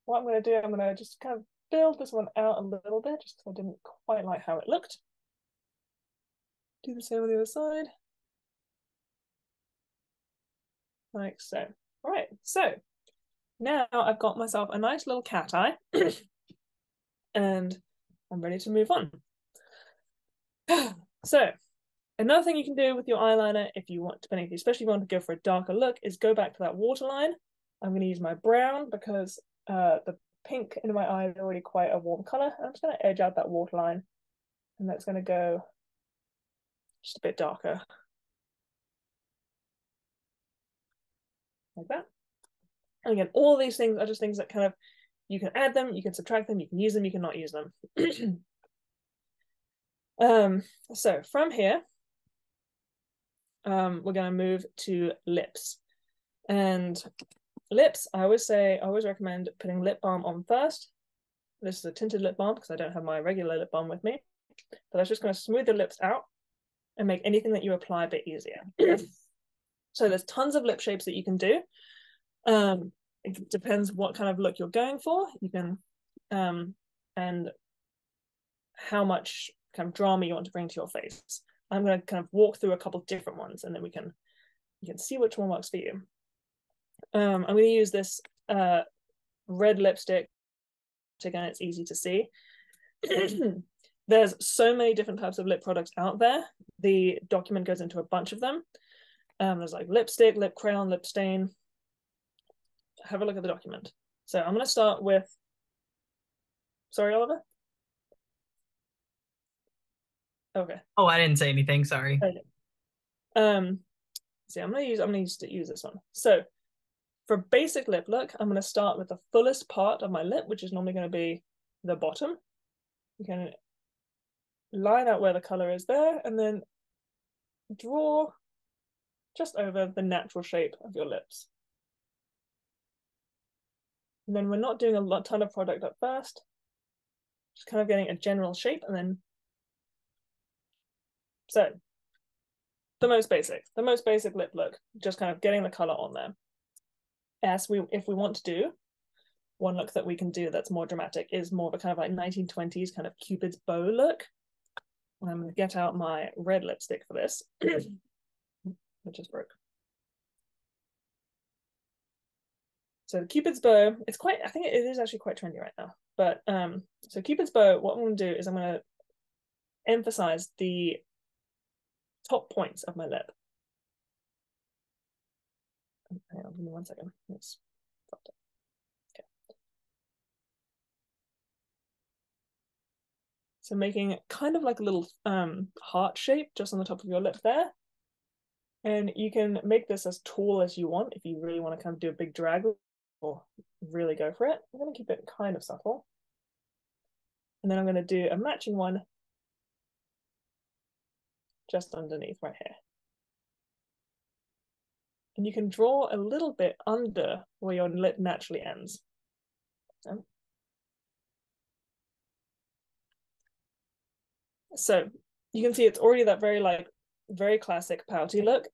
what I'm going to do, I'm going to just kind of build this one out a little bit, just because I didn't quite like how it looked. Do the same on the other side. Like so. All right, so now I've got myself a nice little cat eye and I'm ready to move on. So another thing you can do with your eyeliner, if you want, especially if you want to go for a darker look, is go back to that waterline. I'm going to use my brown because the pink in my eye is already quite a warm color. I'm just going to edge out that waterline, and that's going to go just a bit darker. Like that. And again, all these things are just things that kind of, you can add them, you can subtract them, you can use them, you can not use them. So from here, we're going to move to lips. And lips, I always recommend putting lip balm on first. This is a tinted lip balm because I don't have my regular lip balm with me. But that's just going to smooth the lips out and make anything that you apply a bit easier. So there's tons of lip shapes that you can do. It depends what kind of look you're going for. You can, and how much kind of drama you want to bring to your face. I'm going to kind of walk through a couple of different ones, and then you can see which one works for you. I'm going to use this red lipstick. Again, it's easy to see. There's so many different types of lip products out there. The document goes into a bunch of them. There's like lipstick, lip crayon, lip stain. Have a look at the document. So I'm going to start with, sorry, Oliver? Okay. Oh, I didn't say anything, sorry. Okay. See, I'm gonna use this one. So for basic lip look, I'm gonna start with the fullest part of my lip, which is normally gonna be the bottom. You can line out where the color is there, and then draw just over the natural shape of your lips. And then we're not doing a ton of product at first, just kind of getting a general shape, and then so the most basic lip look, just kind of getting the color on there. If we want to do one look that we can do that's more dramatic, is more of a kind of like 1920s kind of Cupid's bow look. And I'm going to get out my red lipstick for this, which is broke. So the Cupid's bow, I think it is actually quite trendy right now. But so Cupid's bow, what I'm going to do is I'm going to emphasize the top points of my lip. Hang on, give me 1 second. It's okay. So making kind of like a little heart shape just on the top of your lip there. And you can make this as tall as you want if you really want to kind of do a big drag or really go for it. I'm going to keep it kind of subtle. And then I'm going to do a matching one just underneath right here. And you can draw a little bit under where your lip naturally ends. So, So you can see it's already that very classic pouty look.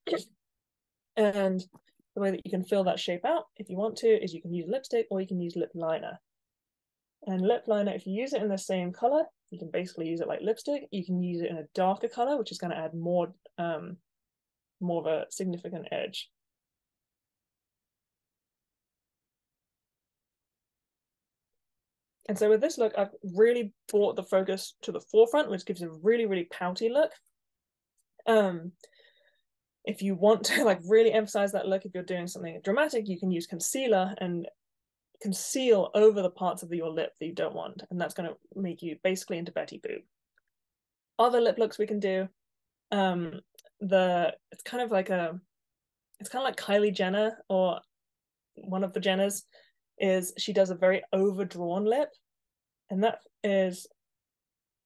And the way that you can fill that shape out, if you want to, is you can use lipstick or you can use lip liner. And lip liner, if you use it in the same color, you can basically use it like lipstick. You can use it in a darker color, which is going to add more of a significant edge. And so with this look, I've really brought the focus to the forefront, which gives a really, really pouty look. If you want to like really emphasize that look, if you're doing something dramatic, you can use concealer and conceal over the parts of your lip that you don't want. And that's going to make you basically into Betty Boop. Other lip looks we can do, it's kind of like Kylie Jenner, or one of the Jenners, is she does a very overdrawn lip. And that is,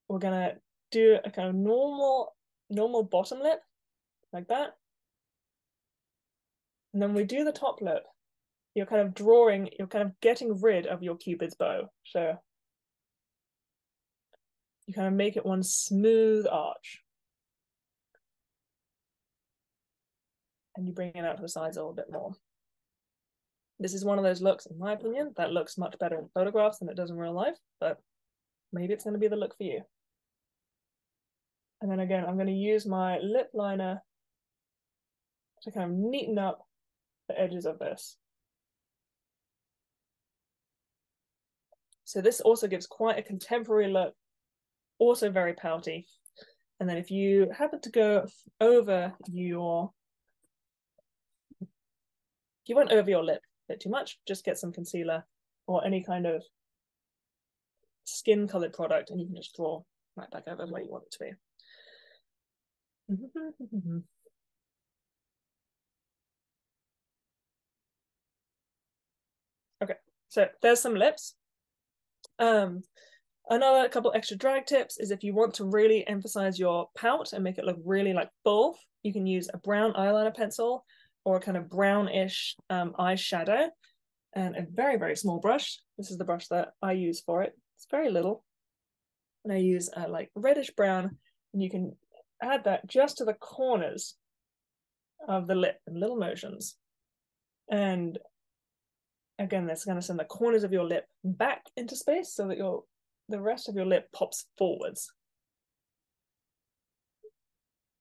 we're gonna do a kind of normal bottom lip, like that. And then we do the top lip. You're kind of getting rid of your Cupid's bow. So you kind of make it one smooth arch. And you bring it out to the sides a little bit more. This is one of those looks, in my opinion, that looks much better in photographs than it does in real life, but maybe it's going to be the look for you. And then again, I'm going to use my lip liner to kind of neaten up the edges of this. So this also gives quite a contemporary look, also very pouty. And then if you happen to go over your, if you went over your lip a bit too much, just get some concealer or any kind of skin colored product and you can just draw right back over where you want it to be. Okay, so there's some lips. Another couple extra drag tips is if you want to really emphasize your pout and make it look really like full, you can use a brown eyeliner pencil or a kind of brownish eyeshadow and a very, very small brush. This is the brush that I use for it. It's very little. And I use like reddish brown, and you can add that just to the corners of the lip in little motions. And again, that's going to send the corners of your lip back into space so that the rest of your lip pops forwards.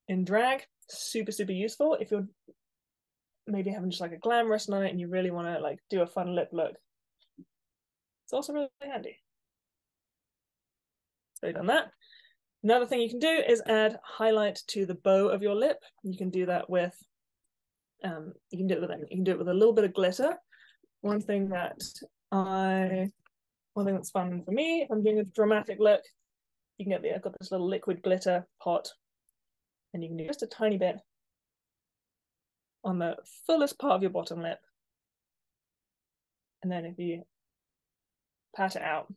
In drag, super, super useful. If you're maybe having just like a glamorous night and you really want to like do a fun lip look, it's also really handy. So you've done that. Another thing you can do is add highlight to the bow of your lip. You can do that with, you can do it with a little bit of glitter. One thing that's fun for me, if I'm doing a dramatic look, you can I've got this little liquid glitter pot, and you can do just a tiny bit on the fullest part of your bottom lip. And then if you pat it out,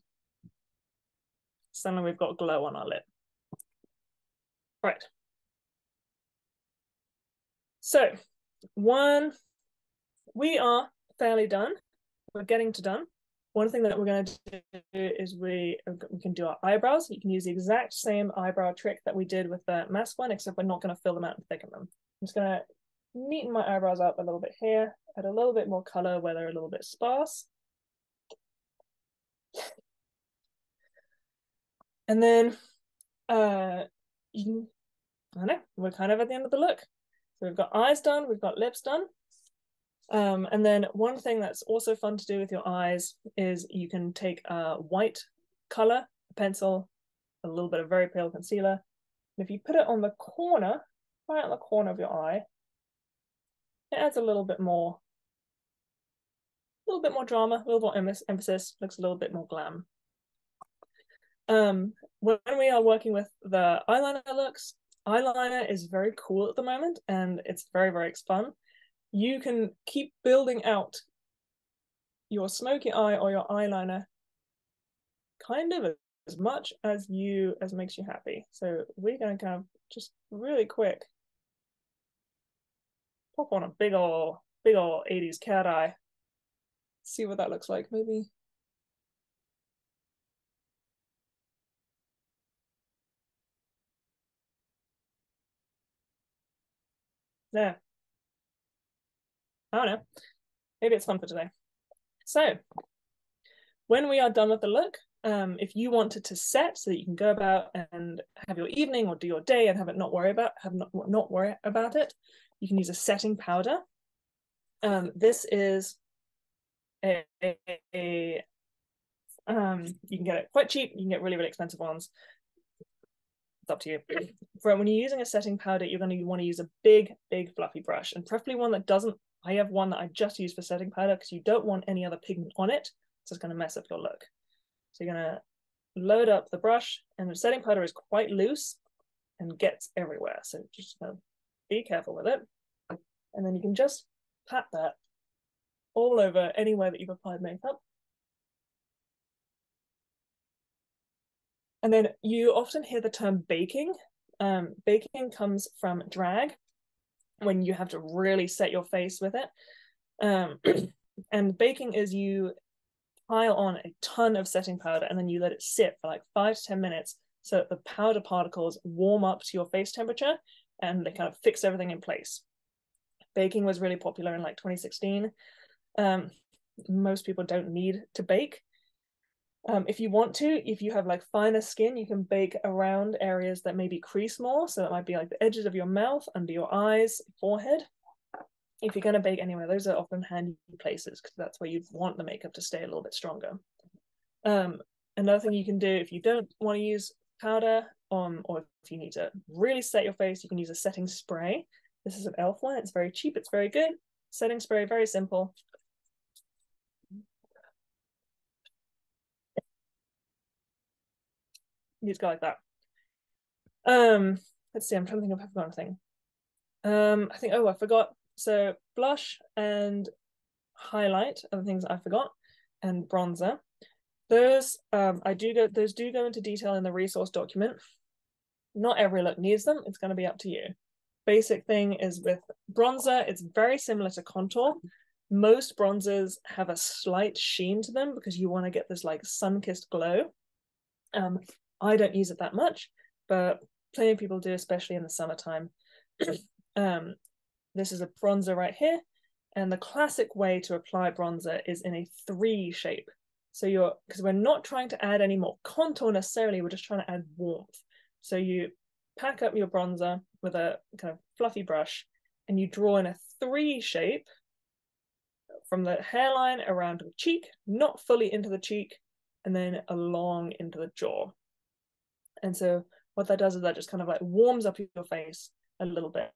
suddenly we've got glow on our lip. Right. So we are fairly done. We're getting to done. One thing that we're going to do is we can do our eyebrows. You can use the exact same eyebrow trick that we did with the mask one, except we're not going to fill them out and thicken them. I'm just going to neaten my eyebrows up a little bit here, add a little bit more color where they're a little bit sparse. And then I don't know, we're kind of at the end of the look. So we've got eyes done, we've got lips done. And then one thing that's also fun to do with your eyes is you can take a white color, a pencil, a little bit of very pale concealer. And if you put it on the corner, right on the corner of your eye, it adds a little bit more drama, a little more emphasis, looks a little bit more glam. When we are working with the eyeliner looks, eyeliner is very cool at the moment and it's very, very fun. You can keep building out your smoky eye or your eyeliner kind of as much as makes you happy. So we're going to kind of just really quick pop on a big old 80s cat eye. See what that looks like, maybe. Yeah. I don't know. Maybe it's fun for today. So when we are done with the look, if you wanted to set so that you can go about and have your evening or do your day and not worry about it, you can use a setting powder. This is you can get it quite cheap. You can get really, really expensive ones. It's up to you. For when you're using a setting powder, you're going to want to use a big, big fluffy brush, and preferably one that doesn't. I have one that I just use for setting powder because you don't want any other pigment on it. So it's going to mess up your look. So you're going to load up the brush, and the setting powder is quite loose and gets everywhere. So just be careful with it. And then you can just pat that all over anywhere that you've applied makeup. And then you often hear the term baking. Baking comes from drag, when you have to really set your face with it. And baking is you pile on a ton of setting powder and then you let it sit for like 5 to 10 minutes so that the powder particles warm up to your face temperature and they kind of fix everything in place. Baking was really popular in like 2016. Most people don't need to bake. If you want to, if you have like finer skin, you can bake around areas that maybe crease more. So it might be like the edges of your mouth, under your eyes, forehead. If you're going to bake anywhere, those are often handy places because that's where you'd want the makeup to stay a little bit stronger. Another thing you can do if you don't want to use powder, or if you need to really set your face, you can use a setting spray. This is an e.l.f. one. It's very cheap. It's very good. Setting spray, very simple. You just go like that. Let's see. I'm trying to think if I've forgotten anything. I think. Oh, I forgot. So blush and highlight are the things I forgot, and bronzer. Those those do go into detail in the resource document. Not every look needs them. It's going to be up to you. Basic thing is with bronzer, it's very similar to contour. Most bronzers have a slight sheen to them because you want to get this like sun-kissed glow. I don't use it that much, but plenty of people do, especially in the summertime. This is a bronzer right here, and the classic way to apply bronzer is in a 3 shape. So because we're not trying to add any more contour necessarily, we're just trying to add warmth. So you pack up your bronzer with a kind of fluffy brush, and you draw in a 3 shape from the hairline around the cheek, not fully into the cheek, and then along into the jaw. And so what that does is that just kind of like warms up your face a little bit.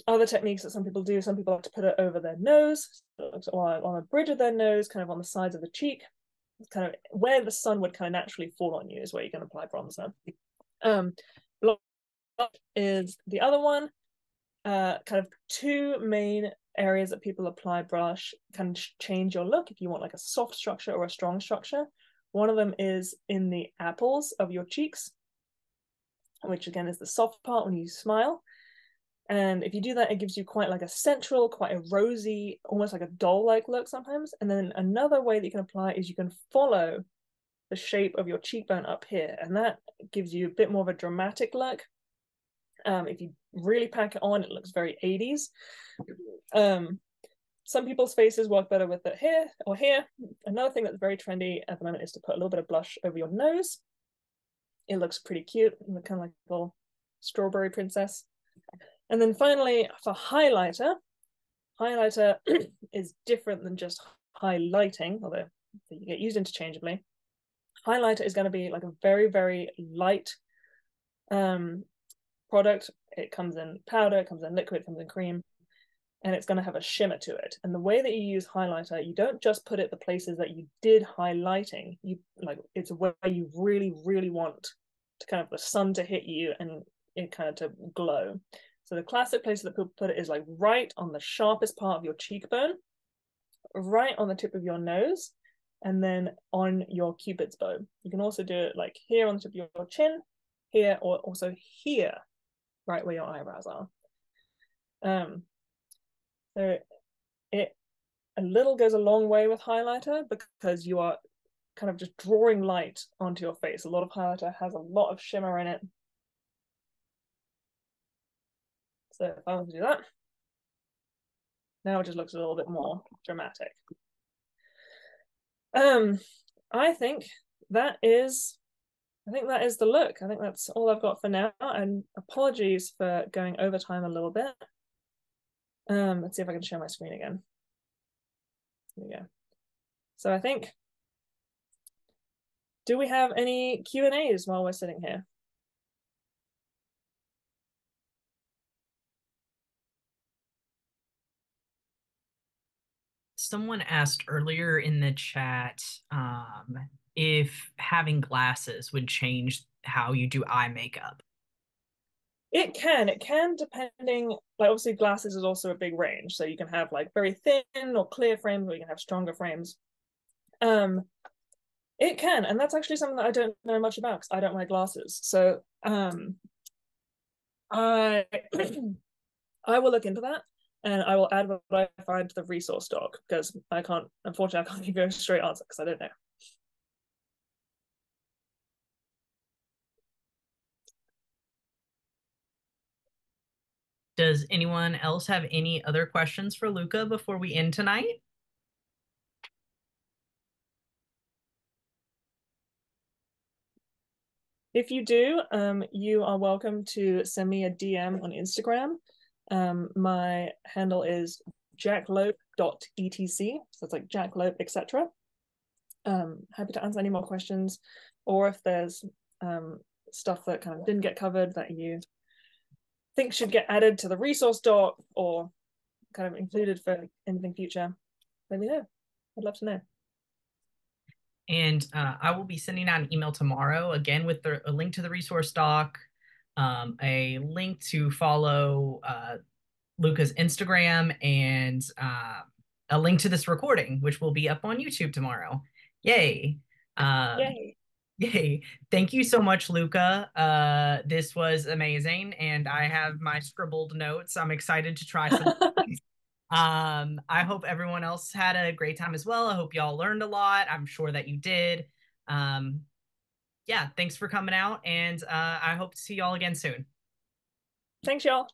Other techniques that some people do, some people like to put it over their nose, or on the bridge of their nose, kind of on the sides of the cheek. It's kind of where the sun would kind of naturally fall on you is where you're going to apply bronzer. Blush is the other one. Kind of 2 main areas that people apply blush can change your look if you want like a soft structure or a strong structure. One of them is in the apples of your cheeks, which again is the soft part when you smile. And if you do that, it gives you quite like a central, quite a rosy, almost like a doll-like look sometimes. And then another way that you can apply is you can follow the shape of your cheekbone up here, and that gives you a bit more of a dramatic look. If you really pack it on, it looks very 80s. Some people's faces work better with it here or here. Another thing that's very trendy at the moment is to put a little bit of blush over your nose. It looks pretty cute, kind of like a little strawberry princess. And then finally, for highlighter is different than just highlighting, although you get used interchangeably. Highlighter is going to be like a very, very light product. It comes in powder, it comes in liquid, it comes in cream, and it's going to have a shimmer to it. And the way that you use highlighter, you don't just put it the places that you did highlighting. It's where you really, really want to kind of the sun to hit you and it kind of to glow. So the classic place that people put it is like right on the sharpest part of your cheekbone, right on the tip of your nose, and then on your cupid's bow. You can also do it like here on the tip of your chin, here, or also here, right where your eyebrows are. So it a little goes a long way with highlighter because you are kind of just drawing light onto your face. A lot of highlighter has a lot of shimmer in it. So if I want to do that, now it just looks a little bit more dramatic. I think that is the look. I think that's all I've got for now. And apologies for going over time a little bit. Let's see if I can share my screen again. There we go. So I think, do we have any Q&As while we're sitting here? Someone asked earlier in the chat if having glasses would change how you do eye makeup. It can depending, like obviously glasses is also a big range. So you can have like very thin or clear frames, or you can have stronger frames. It can, and that's actually something that I don't know much about because I don't wear glasses. So I I will look into that and I will add what I find to the resource doc because unfortunately, I can't give you a straight answer because I don't know. Does anyone else have any other questions for Luca before we end tonight? If you do, you are welcome to send me a DM on Instagram. My handle is jacklope.etc. So it's like jacklope, etc. Happy to answer any more questions, or if there's stuff that kind of didn't get covered that you think should get added to the resource doc or kind of included for anything future, let me know. I'd love to know. And I will be sending out an email tomorrow, again, with a link to the resource doc, a link to follow Luca's Instagram, and a link to this recording, which will be up on YouTube tomorrow. Yay. Yay. Yay. Thank you so much, Luca. This was amazing, and I have my scribbled notes. I'm excited to try some. I hope everyone else had a great time as well. I hope y'all learned a lot. I'm sure that you did. Yeah, thanks for coming out, and I hope to see y'all again soon. Thanks, y'all.